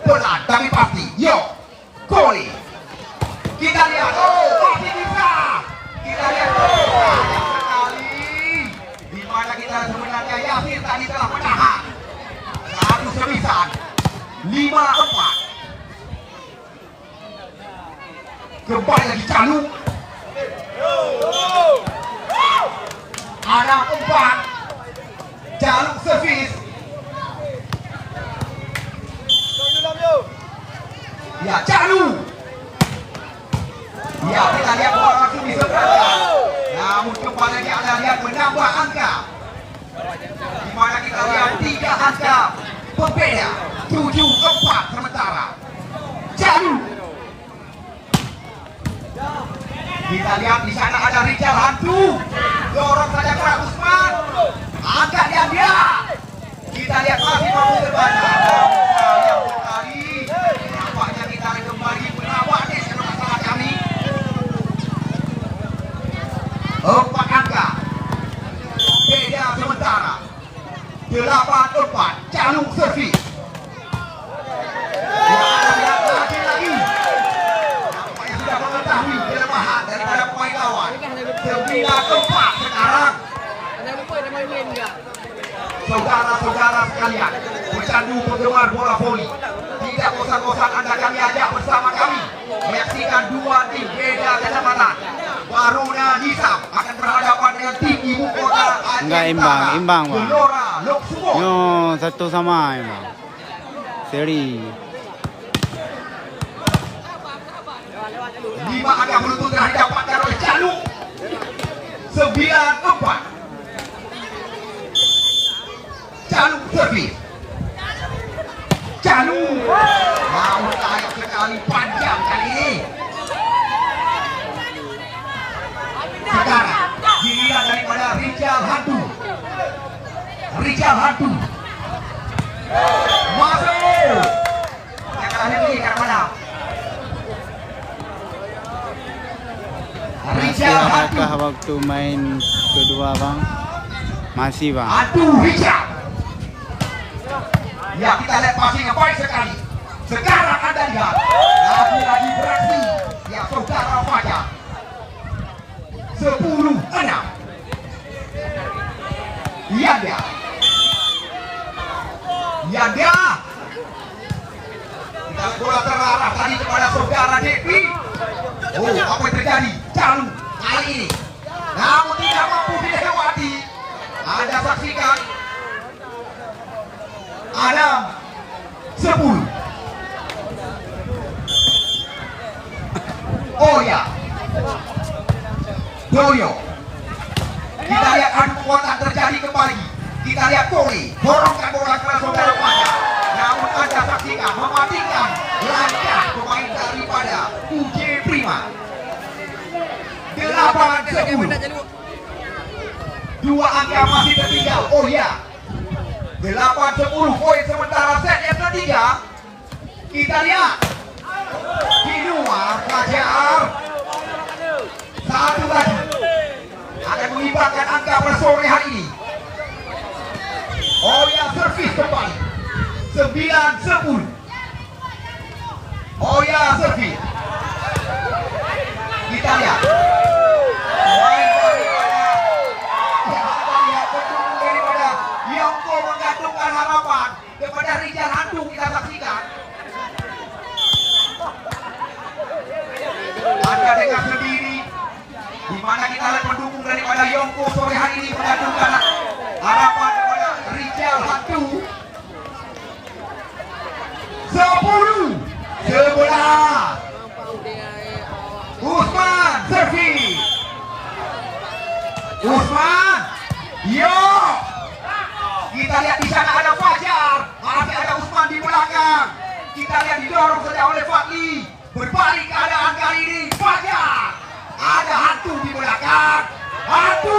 pelan tapi pasti. Yo, Koli. Kita lihat, masih bisa. Kita lihat, sayang sekali. Di mana kita sebenarnya Yasir tadi telah menahan. Satu semisan 5-4. Kembali lagi Calung. Ada 4. Calung servis. Ya, Calung. Ya, kita lihat bola langsung diseberangkan. Namun kembali lagi Anda lihat menambah angka. Di mana kita lihat 3 angka berbeda. 7-4 sementara. Calung. Kita lihat di sana ada Rijal Hantu. Dorong saja ke Usman. Angkat dia. Kita lihat masih mampu terbaca. Yang sekali. Nampaknya kita kembali menambah masalah kami. 8-4 Calung servis. Lihat lagi. Nampaknya sudah mengetahui kelemahan daripada pemain lawan. 9-4 sekarang. Saudara-saudara sekalian, pecandu penggemar bola voli, tidak bosan-bosan Anda kami ajak bersama kami menyaksikan dua tim beda kecamatan. Waruna Hisam akan berhadapan dengan tim ibu kota Aceh Enggak imbang, Bang. Gelora Loksumo. Yo, satu sama Bang. Seri. 5 angka beruntun telah didapatkan oleh Calung. 9-4. Calung servis. Calung. Mau sayap sekali, panjang kali ini. Sekarang giliran daripada Rijal Hantu. Masuk. Yang terakhir ini karena mana? Masih adakah waktu main kedua Bang? Masih Bang. Aduh, Rijal. Ya, kita lihat passing yang baik sekali. Sekarang Anda lihat lagi-lagi beraksi. Ya, saudara Fajar. 10-6. Yanda. Dan bola terarah tadi kepada saudara Devi. Oh, apa yang terjadi? Calung kali ini. Namun tidak mampu dilewati. Anda saksikan. Adam 10. Oh ya. Doyo. Kita lihat adu kekuatan terjadi kembali. Kita lihat Kori dorongkan bola ke saudara Fajar. Namun Anda saksikan mematikan langkah pemain daripada UJ Prima. 8-10. Dua angka masih tertinggal. Oh ya. 8-10 poin sementara set yang ketiga. Kita lihat Kinua Fajar. Satu lagi akan mengibarkan angka pada sore hari ini. Oh ya, servis kembali 9-10. Oh ya, servis. Kita lihat main daripada Yongko menggantungkan harapan kepada Rijal Hantu. Kita saksikan. Anda dengar sendiri di mana kita lihat pendukung daripada Yongko sore hari ini menggantungkan harapan kepada Rijal Hantu. 10-11. Usman servis. Usman. Yo. Kita lihat di sana ada Fajar. Masih ada Usman di belakang. Kita lihat didorong saja oleh Fadli. Berbalik keadaan kali ini. Fajar. Ada Hantu di belakang. Hantu.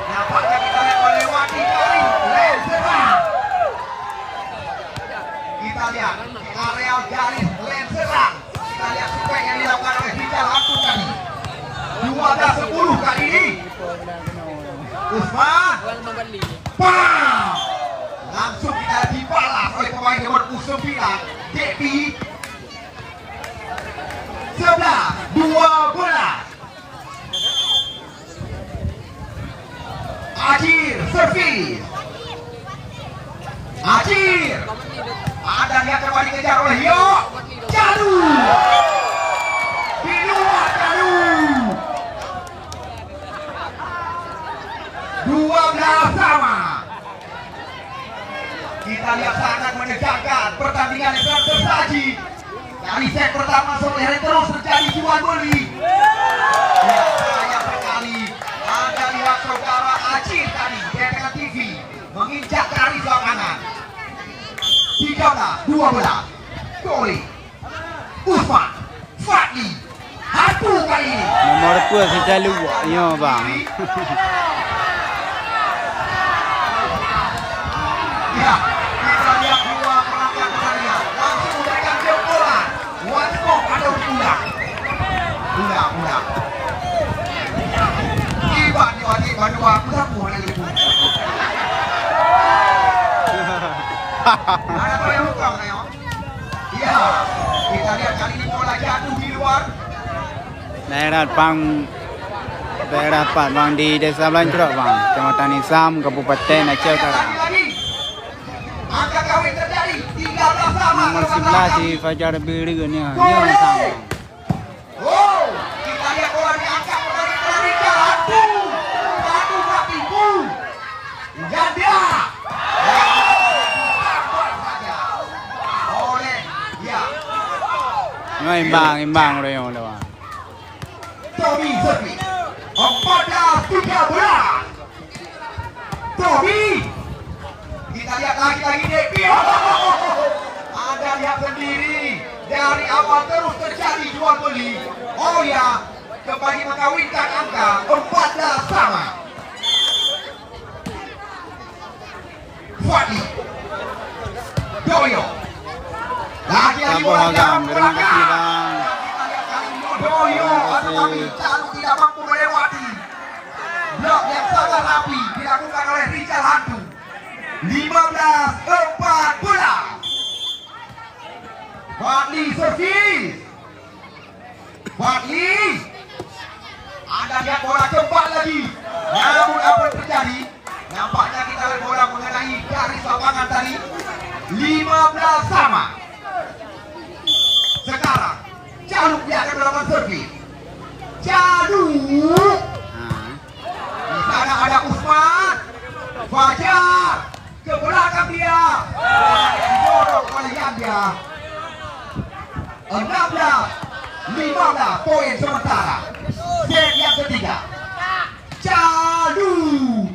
Nampaknya kita lihat melewati garis lem serang. Kita lihat di area garis lem serang. Kita lihat supaya yang dilakukan oleh Rijal Hantu tadi. 12-10 kali ini. Usman. Bam. Langsung kita dibalas oleh pemain nomor 9 Devi. 11-12. Acir servis. Acir. Ada yang kembali dikejar oleh Yo. Jadu. Di luar Jadu. 12 sama. Kita lihat sangat menegangkan pertandingan yang sedang tersaji. Dari set pertama sore hari terus terjadi jual beli. Ya, sayang sekali. Anda lihat saudara Acir tadi dengan TV menginjak garis lapangan. 13-12. Kori. Usman. Fadli. Hantu kali ini. Nomor 2 selalu yo Bang. Ya, kita lihat dua perangkat pertandingan. Langsung memberikan jempolan. One stop ada ulang. Tiba 2-2 aku sapu lagi pun. Ada tuh yang hukam ya. Iya. Kita lihat kali ini bola jatuh di luar. Daerah Pat bang di Desa Belancurok bang, Kecamatan Isam, Kabupaten Aceh Utara. Angka kawin terjadi 13 sama. Nomor 11 si Fajar Biru ni, dia sama. Oh, kita lihat bola diangkat dari Jalatu. Jalatu tak tipu. Janda. Oleh, ya. Imbang royong tu bang. Tommy Zerbi 14-13. Tommy, kita lihat lagi Devi. Anda lihat sendiri dari awal terus terjadi jual beli. Oh ya, kembali mengawinkan angka 14 sama. Fadli Doyo lagi bola Agam, terima kasih bang. Doyo, tetapi Calu tidak mampu melewati blok yang sangat rapi dilakukan oleh Rizal Hantu. 15-14. Fadli servis. Fadli, Anda lihat bola cepat lagi. Namun apa yang terjadi? Nampaknya kita lihat bola mengenai garis lapangan tadi. 15 sama. Sekarang Jaluk dia akan melakukan servis. Jaluk. Di sana ada Usman. Fajar ke belakang dia. Didorong oleh Yanda. 16-15 poin sementara. Set yang ketiga. Jaluk.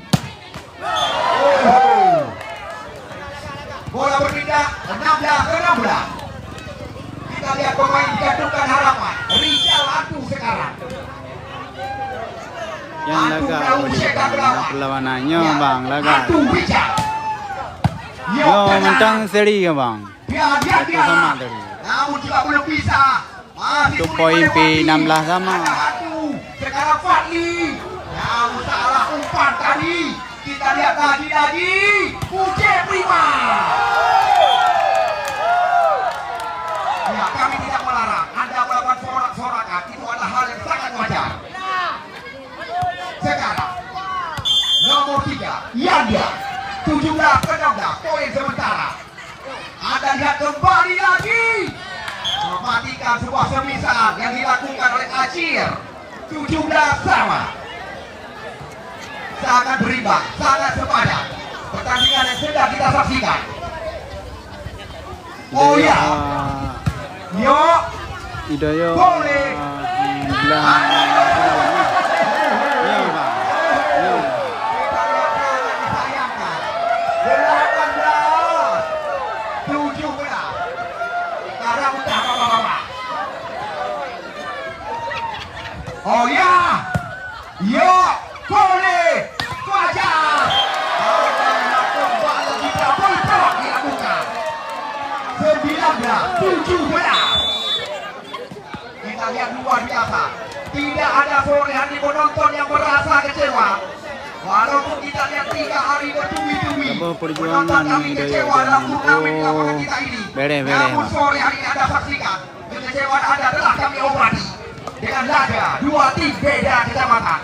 Bola berpindah 16-16. Kita lihat pemain digantungkan harapan. Rizal Hantu sekarang. Yang laga perlawanannya bang, laga. Hantu bijak. Yo mentang seri ya bang. Satu sama tadi. Namun juga belum bisa. Masih Itu poin P16 sama. Hantu. Sekarang Fadli. Namun salah umpan tadi. Kita lihat lagi. Puji Prima. Ya, kami tidak melarang Anda melakukan sorak-sorakan. Itu adalah hal yang sangat wajar. Sekarang nomor 3 Yanda 17-16 poin sementara. Anda lihat kembali lagi mematikan sebuah semisalan yang dilakukan oleh Acir. 17 sama. Sangat berimbang, sangat sepadan. Pertandingan yang sedang kita saksikan. Oh ya. Yo, Hidayah boleh. bilang ya bang. Kita lihat sangat disayangkan. 18-17. Sekarang udah bapak-bapak. Oh ya, yo, boleh. Fajar. Kembali kita bergerak dilakukan. 19-17. Kita lihat luar biasa. Tidak ada sore hari penonton yang merasa kecewa. Walaupun kita lihat 3 hari bertubi-tubi. Apa perjuangan penonton kami ini kecewa dalam turnamen di lapangan kita ini. Namun sore hari ini Anda saksikan. Kekecewaan Anda telah kami obati. Dengan laga 2 tim beda kecamatan.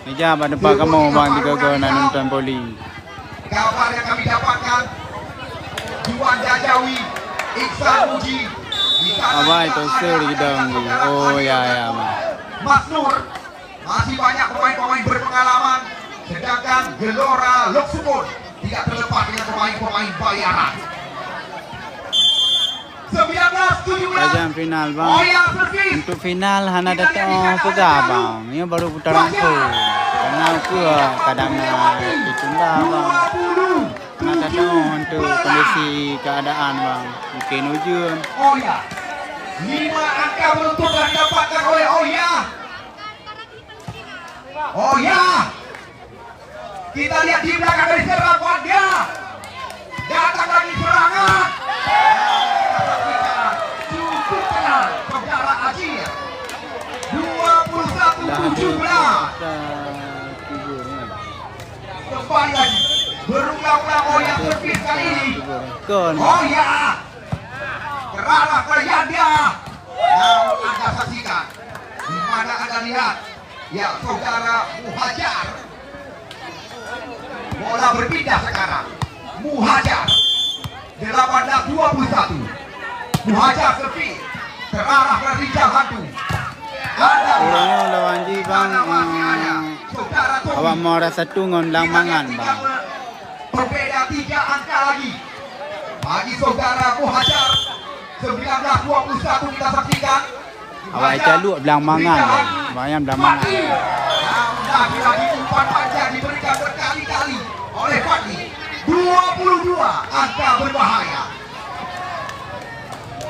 Meja pada depan kamu bang juga kau nak nonton poli. Kabar yang kami dapatkan Juan Jajawi, Iksan Muji. Apa itu seri dong? Oh ya bang. Mas Nur, masih banyak pemain-pemain berpengalaman. Sedangkan Gelora Loksumon tidak terlepas dengan pemain-pemain bayaran. 19-17. Ajang final bang. Oh ya, servis. Untuk final hana datang pegah bang. Ini baru putaran ke. Karena aku kadang ditunda bang. Hana datang untuk kondisi keadaan bang. Mungkin ujung. Oh ya, 5 angka menentukan didapatkan oleh Oya. Oh ya, kita lihat di belakang dari serang Wanda. Datang lagi serangan. Cukup tenang, saudara Acir. 21-17. kembali lagi. Berulang-ulang Oya servis kali ini. Kon. Oya. Kerana Kayanda. Namun Anda saksikan. Di mana Anda lihat. Ya, saudara Muhajar. Bola berpindah sekarang. Muhajar. 18-21. Muhajar servis. Terarah ke Rijal Hantu. Orangnya lawan ji bang. Awak mau rasa tungon lang mangan bang. Berbeda 3 angka lagi. Bagi saudara Muhajar. 19-21 kita saksikan. Awak caluk belang mangan bang. Bayam belang mangan. Lagi-lagi umpan panjang diberikan berkali-kali oleh Fadli. 22 angka berbahaya.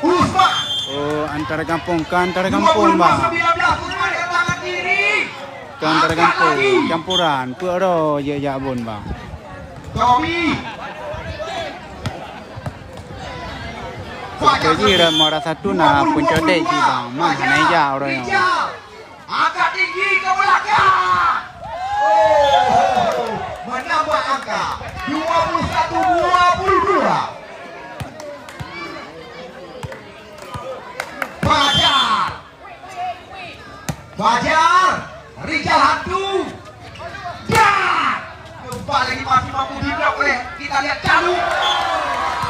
Usman. Oh, antara kampung ke antara kampung bang. 19 Usman ke tangan kiri. Ke antara kampung. Campuran. Pura ya bun bang. Tommy. Jadi mau rasa tuna pencodek ji bang. Mah naik jauh orang. Angkat tinggi ke belakang. Oh, menambah angka 21-22. Fajar, Rijal Hantu. Dan kembali lagi masih mampu diblok oleh kita lihat Calu.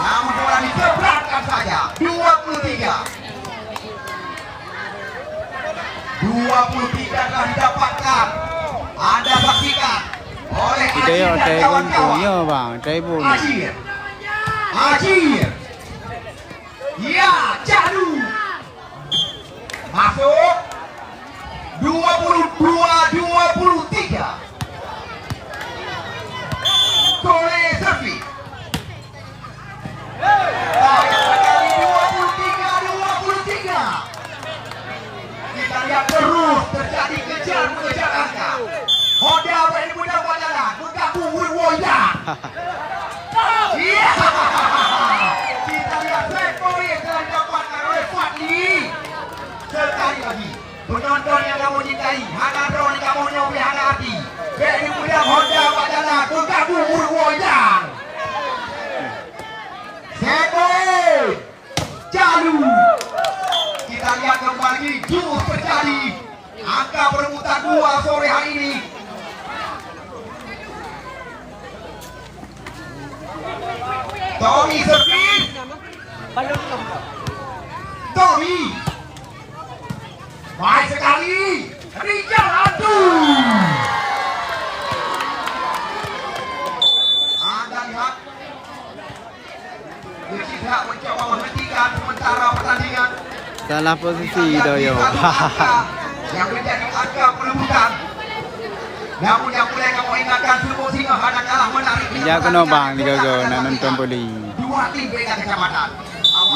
Namun bola diseberangkan saja. 23 telah didapatkan. Anda saksikan oleh Kita Ajir yo dan teh kawan-kawan. punya bang. Teh pun. Ajir. Ya, Calu. Masuk. 22-23. Kole servis. Kali 23-23. Kita lihat terus terjadi kejar-mengejar angka. Honda berani mudah berjalan. Mengganggu Woya. Iya. Kita lihat rekor yang telah didapatkan oleh Fadli. Sekali lagi. Penonton yang kamu cintai, Hanadron yang kamu nyobi hati. Berani mudah Honda berjalan. Mengganggu Woya. Seko. Calu. Kita lihat kembali jurus terjadi. Angka perebutan 2 sore hari ini. Tommy servis. Tommy. Baik sekali. Rijal Hantu. Anda lihat. Tidak mencoba menghentikan sementara pertandingan. Salah posisi dah yo. Yang menjadi angka perebutan. Namun yang boleh kamu ingatkan Sumo Singa hanya kalah menarik. Ya kena bang digaga nak nonton boli. 2 tim beda kecamatan.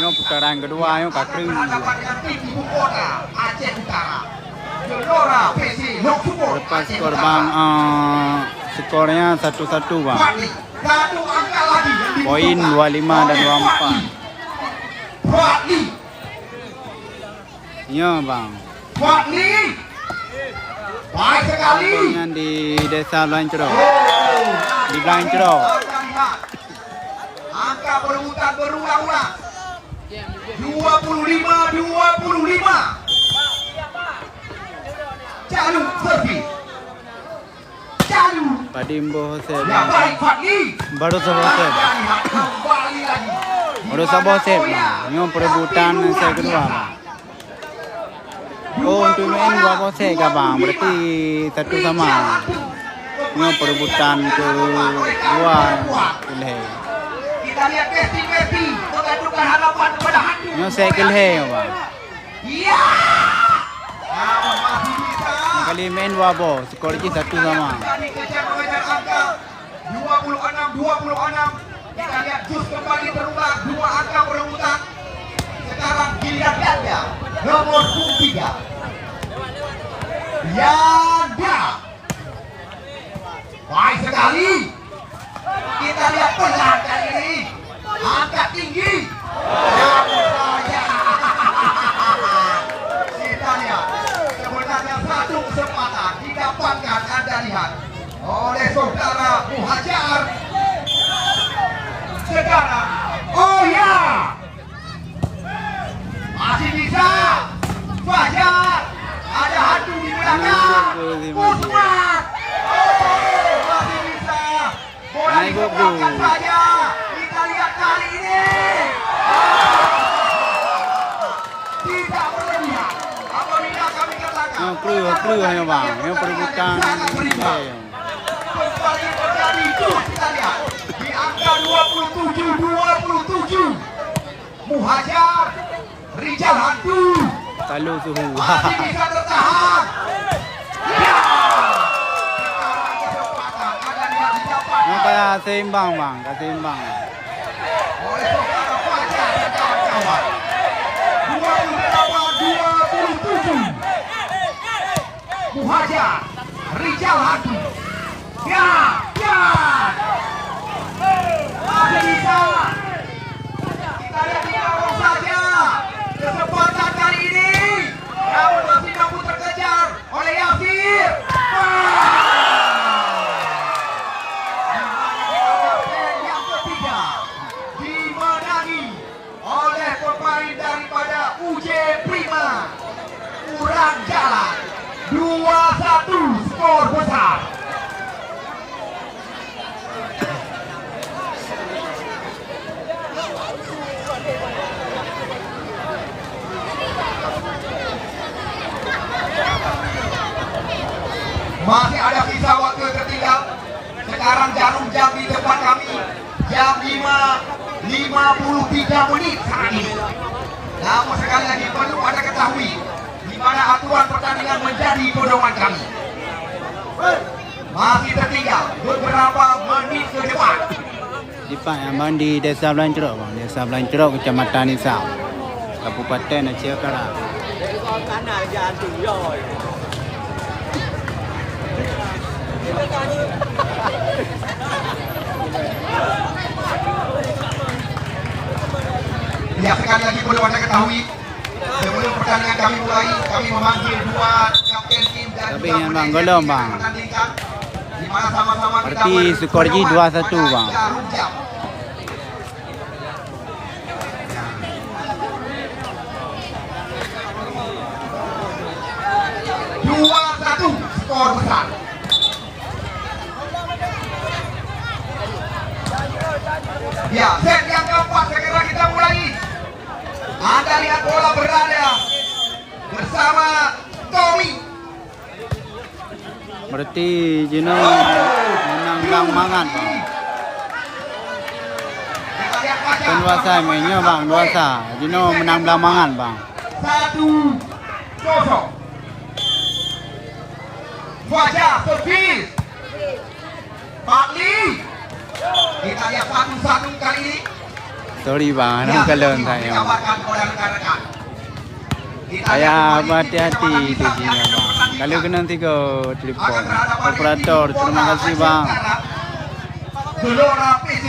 Yo putaran kedua yo kakring. Berhadapan dengan tim ibu kota Aceh Utara. Gelora PC Lok Sumur. Lepas skor bang skornya 1-1 bang. Satu angka lagi yang dibutuhkan. Poin 25 dan 24. Fadli. Ya bang. Fadli. Baik sekali. Dengan di desa Lancero. Di Lancero. Angka perebutan berulang-ulang. 25-25. Calu servis. Calu. Padimbo Hosep. Ya baik Fadli. Baru Hosep. Kembali lagi. Baru Hosep bang. Yo perebutan set kedua bang. Oh untuk main dua Hosep kah bang. Berarti 1 sama. Yo perebutan kedua Kelhe. Kita lihat Besti mengajukan harapan kepada Hantu. Yo set Kelhe bang. Iya. Namun masih bisa. Kali main dua bol. Skor lagi 1 sama. Tadi kejar mengejar angka 26-26. Kita lihat jus kembali terubah 2 angka perebutan. Sekarang giliran ganda nomor 3. Yanda. Baik sekali. Kita lihat pelan kali ini. Angkat tinggi. Namun saya. Kita lihat. Sebenarnya satu kesempatan didapatkan Anda lihat oleh saudara Muhajar. Sekarang, oh ya, masih bisa. Fajar, ada hantu di belakang. Usman, masih bisa. Bola dikeluarkan saja. Kita lihat kali ini. Tidak berlebihan. Apabila kami katakan. Keluar ya bang, yang perebutan. Kembali terjadi itu kita lihat di angka 27. Muhajar, Rijal hantu. Kalau suhu. Masih bisa tertahan. Ya. Sekarang kesempatan ada lihat di depan. Yang kayak seimbang bang, seimbang. Oleh saudara Fajar dan kawan-kawan. 28-27. Muhajar, Rijal hantu. Ya. Masih bisa. Kita lihat di bawah saja. Kesempatan kali ini. Namun masih mampu terkejar oleh Yasir. Yang ketiga dimenangi oleh pemain daripada UJ Prima. Kurang jalan. 2-1 skor besar. Masih ada sisa waktu tertinggal. Sekarang jarum jam di depan kami jam 5:53 saat ini. Namun sekali lagi perlu Anda ketahui di mana aturan pertandingan menjadi pedoman kami. Masih tertinggal beberapa menit ke depan. Di Pak Bang di Desa Belancerok bang, Desa Belancerok Kecamatan Nisau, Kabupaten Aceh Utara. Ya, sekali lagi perlu Anda ketahui sebelum pertandingan kami mulai, kami memanggil dua kapten tim dan Tapi yang bang golong bang. Di mana sama-sama kita Berarti skor Ji 2-1 bang. jarum jam. Dua satu skor besar. Ya, set yang keempat segera kita mulai. Anda lihat bola berada bersama Tommy. Berarti Jino menang bang mangan bang. Kita lihat kaca. Kan duasa mainnya bang, duasa. Jino menang belah mangan bang. 1-0. Fajar servis. Pakli. Kita lihat 1-1 kali ini. Sorry bang, ada kalian saya. Dikabarkan oleh rekan-rekan. Kita Saya lihat kembali hati-hati kecepatan itu Jino yang bang. pertandingan. Kalau kena 3 telepon. Akan berhadapan di Operator, tim terima bola kasih Aceh bang. Utara. Gelora PC.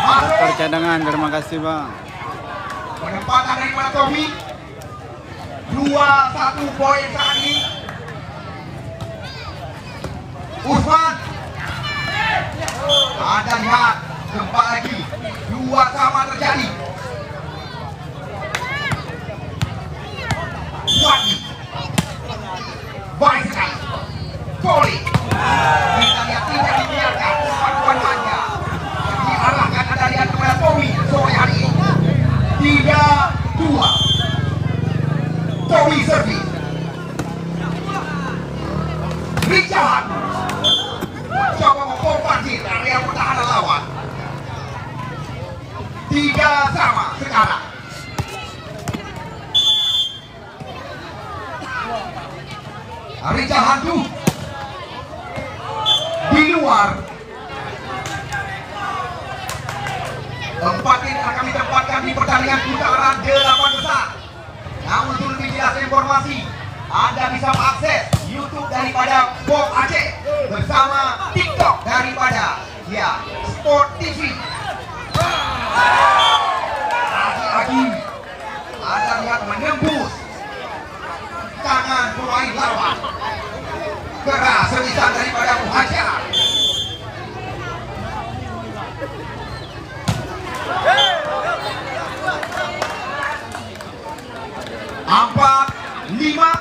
Operator Masuk. cadangan, terima kasih bang. Penempatan daripada Tommy. 2-1 poin saat ini. Usman. Anda lihat gempa lagi. 2 sama terjadi. Wadi. Baik sekali. Poli. Kita lihat tidak dibiarkan. Umpan panjang. Diarahkan Anda lihat kepada Tommy sore hari ini. 3-2. Tommy servis. Richard mencoba membombardir area pertahanan lawan. 3 sama sekarang. Richard hantu di luar. 4 ini akan kami tempatkan di pertandingan putaran 8 besar. Namun untuk lebih jelas informasi, Anda bisa mengakses YouTube daripada Bob Aceh bersama TikTok daripada Sport TV. Lagi-lagi Anda lihat menembus tangan pemain lawan. keras semisal daripada Muhajar. Empat, lima.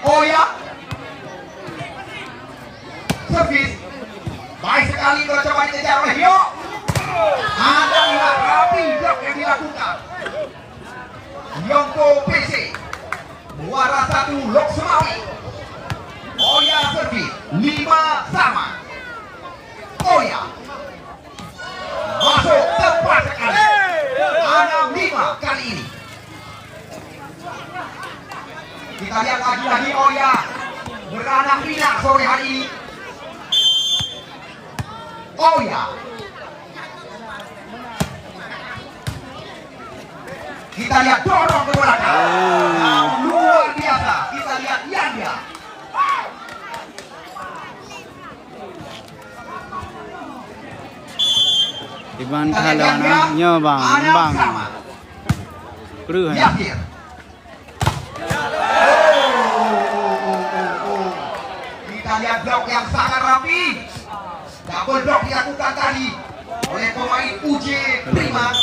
Oya. Servis. Baik sekali kalau coba dikejar oleh Hyo. Ada lihat rapi blok yang dilakukan. Yongko PC. Muara 1 Lok Semawi. Oya servis. 5 sama. Oya. Masuk tepat sekali. 6-5 kali ini. Kita lihat lagi Oya beranak pinak sore hari ini. Oya. Kita lihat dorong ke belakang. Luar biasa. Kita lihat Yanda. Iban kalau nya bang. Kru Yasir. Kita lihat blok yang sangat rapi. Double block dilakukan tadi oleh pemain UJ Prima.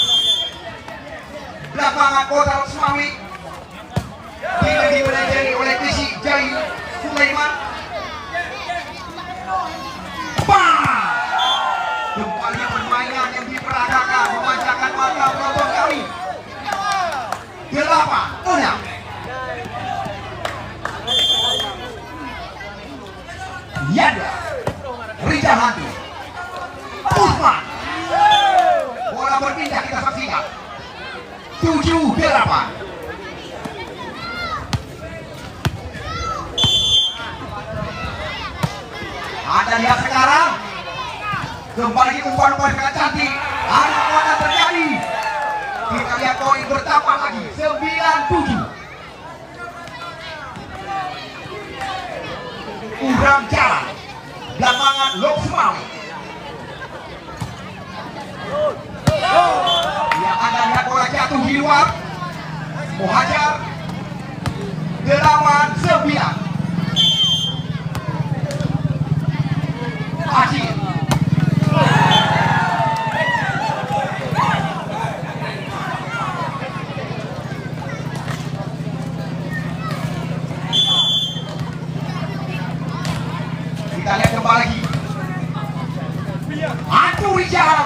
Belakangan Kota Semawi dimenangani oleh Krisi Jai Sulaiman. Kembali permainan yang diperagakan memanjakan mata penonton kami. 8-6. Yanda Rijal Hantu Usman. Bola berpindah, kita saksikan. 7-8. Anda lihat sekarang kembali umpan-umpan sangat cantik. Ada apa terjadi? Kita lihat poin bertambah lagi 9-7. Urang jalan belakangan Lok Semawi. Yang Anda lihat bola jatuh di luar. Muhajar 8-9. Acil. Kita lihat kembali lagi. Antu Rijal.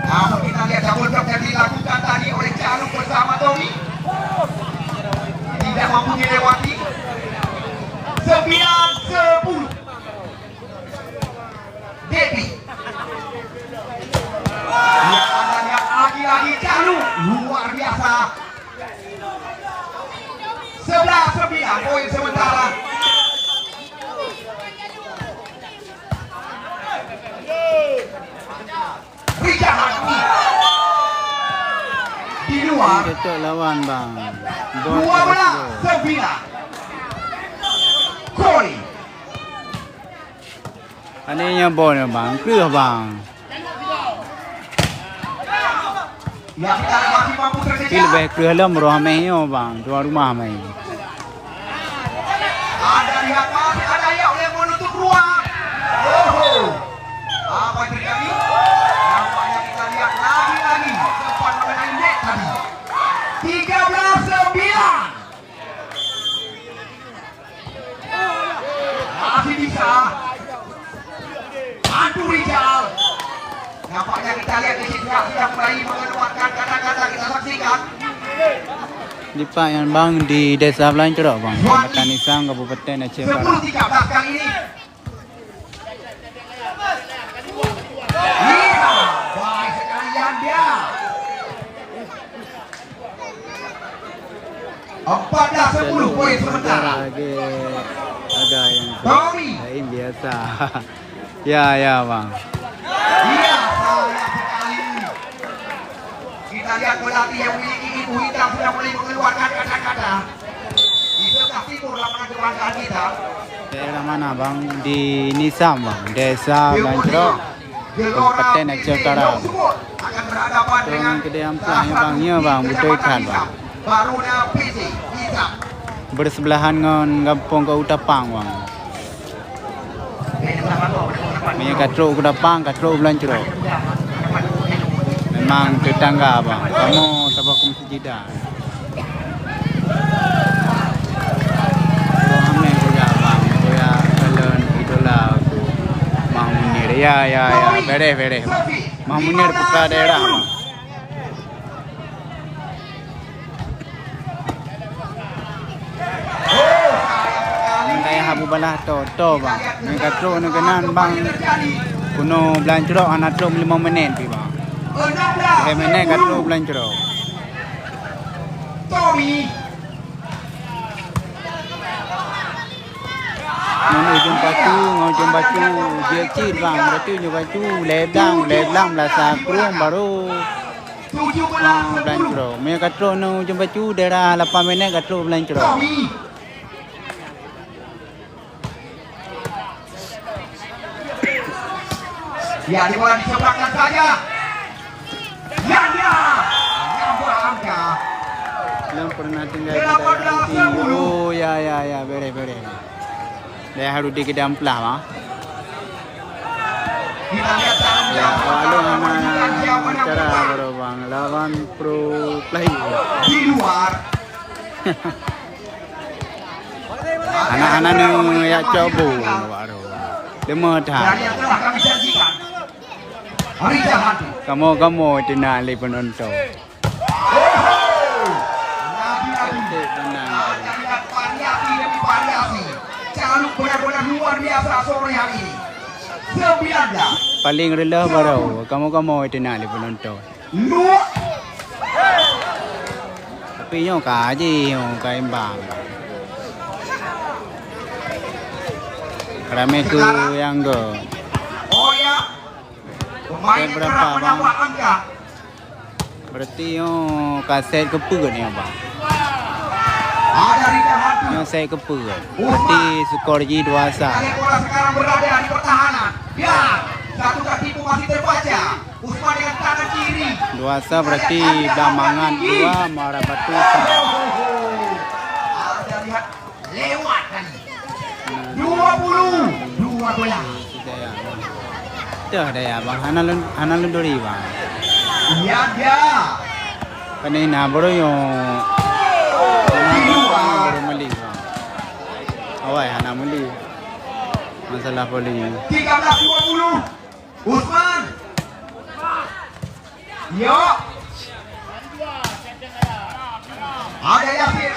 Namun kita lihat double block yang dilakukan tadi oleh Jaluk bersama Tommy. Tidak mampu dilewati. 9-10. Devi. Yang Anda lihat lagi-lagi Jaluk. Luar biasa. 11-9 poin sementara. Rijal Hantu di luar. Cocok lawan bang. 12-9. Koi. Aninya boleh bang. Kru bang. Yang kita masih mampu terkejar. Kil baik kru lam ramai yo bang. Dua rumah mai. Anda lihat masih ada yang oleh menutup ruang. Apa yang terjadi? Nampaknya kita lihat lagi-lagi sempat mengenai net tadi. 13-9. Masih bisa. Antu Rijal. Nampaknya kita lihat di sini sudah mulai mengeluarkan kata-kata, kita saksikan. Di Pak yang bang di desa lain cerok bang. Kecamatan Isang Kabupaten Aceh Barat. 10-13 kali ini. Iya, baik sekali Yanda. 14-10 poin sementara. Lagi ada yang Tommy. lain biasa. Ya bang. Iya, sayang sekali. Kita lihat pelatih yang memiliki ibu hitam sudah mulai mengeluarkan kata-kata. Di sebelah timur lapangan kebanggaan kita. Daerah mana bang? Di Nisam bang. Desa Lancro. Kabupaten Aceh Barat. Akan berhadapan dengan Kedai amplah bang, ya bang, betul kan bang. Barunya PC hitam. bersebelahan dengan kampung ke Utapang bang. Punya katrok Utapang, katrok Belancurok. Memang tetangga bang. Kamu sabah ke Masjid Jeddah. Ramai juga bang. Saya kalian idola aku. Mang Munir. Ya. Beres. Mang Munir putra daerah bang. Habu balah to bang. Mereka truk nak kenan bang. Kuno Belancurok anak truk 5 minit pi bang. 5 minit kat truk Belancurok. Ngau ujung batu dia cid bang. Berarti ujung batu leblang belasa kurung baru Belancurok. Mereka truk no ujung batu daerah 8 minit kat truk Belancurok. Ya, di bola diseberangkan saja. Yang bola angka. Belum pernah tinggal di daerah. Oh ya, beres. Dia harus dikedamplah bang. Kita lihat Ya, kalau anak cara baru bang lawan pro player. Di luar. Anak-anak ni ya coba baru. Demo dah. Dari yang telah kami janjikan. Hari jahat. Kamu tenali penonton. Lagi. Lihat variasi demi variasi. Caluk benar-benar luar biasa sore hari ini. 19. Paling rendah baru. Kamu tenali penonton. Luar. Tapi yang kaji yang kaimbang. Ramai tu yang go. Oh ya. Pemain Berapa, telah menambah angka. Berarti yang kaset keput ni abang. Ada Rida Hantu. Yang saya keput. Berarti skor G 2-1. Bola sekarang berada di pertahanan. Ya. Satu kaki itu masih terbaca. Usman dengan tangan kiri. 2-1 berarti Damangan 2 Muara Batu 1. Ada lihat lewat tadi. 20. Dah ya bang. Hanalun dori bang. Iya dia. Kanina baru yung baru mali bang. Awai hana mali. Masalah poli. 13-20. Usman. Yo. Ada Yasin.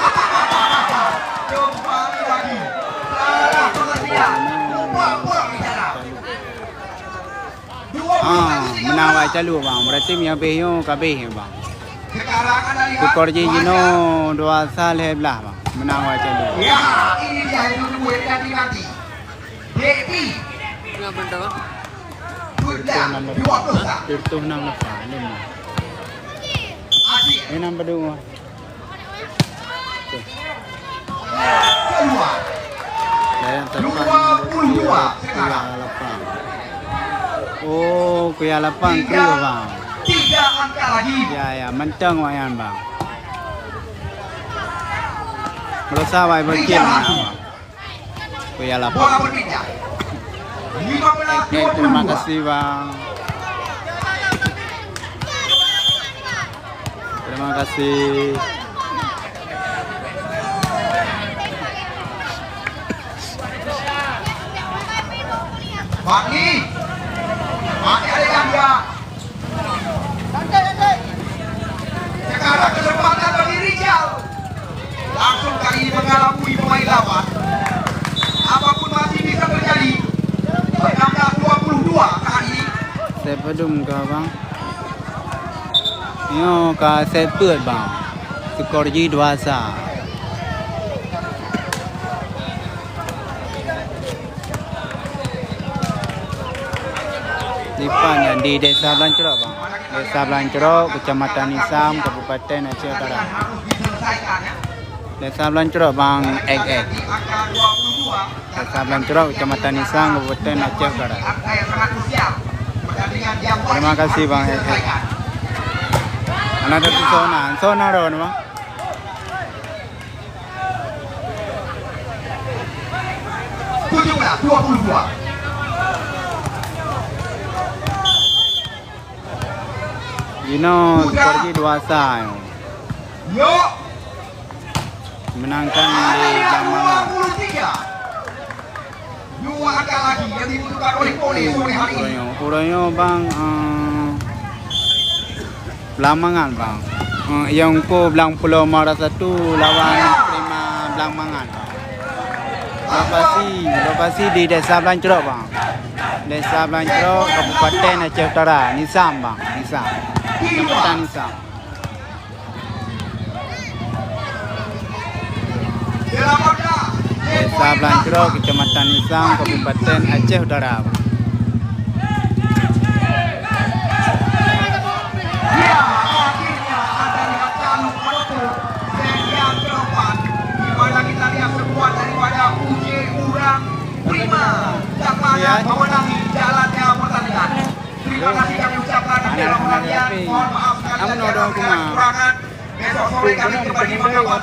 Coba lagi. Salah pengertian. Buang bicara. Menawai calu bang. Berarti miapeh yung kabeh bang. Sekarang Anda lihat. Skor Jino 2-1 belah bang. Menawai calu. Ya, ini dia yang dulu ganti. Devi. Kenapa bang? Sudah 20. Tertuh nang lepas. Asyik. Ini nombor 2. Kedua. Yang tepat 22 sekarang. Oh, kuya lapang kriyo bang. 3 angka lagi. Ya, mentang wayan bang. Berusaha wae berkil bang. Kuya lapang. Bola berpindah. 15-20. Terima kasih bang. Terima kasih. Fakri. Ada yang dia. Sekarang kesempatan bagi Rizal. Langsung kali ini mengalami pemain lawan. Apapun masih bisa terjadi. 16-22 kali ini. Saya pedum ke bang. Yo ka saya put bang. Skor G 2-1. Lipannya di Desa Belancurok bang. Desa Belancurok, Kecamatan Nisam, Kabupaten Aceh Utara. Desa Belancurok bang, XX. Desa Belancurok, Kecamatan Nisam, Kabupaten Aceh Utara. Terima kasih bang XX. Anak dari zona ron bang. 17-22. Seperti Dewasa Yuk, menangkan di Blambangan. 23. Dua angka lagi yang dibutuhkan oleh Poli sore hari ini. Uroyo bang Blambangan bang. Yang ko Blang Pulau Mara 1 lawan Prima Blambangan. Lokasi di Desa Blancrok bang. Desa Blancrok, Kabupaten Aceh Utara, Nisam bang, Nisam. Kecamatan Nisam. Desa Blancrok, Kecamatan Nisam, Kabupaten Aceh Utara. Ya, akhirnya ada lihat calon penutup set yang keempat. Di mana kita lihat sekuat daripada UJ Urang Prima dapat memenangi jalannya pertandingan. Terima kasih kami ucapkan dalam pertandingan. Mohon maaf sekali lagi atas segala kekurangan. Besok sore kami kembali mengawal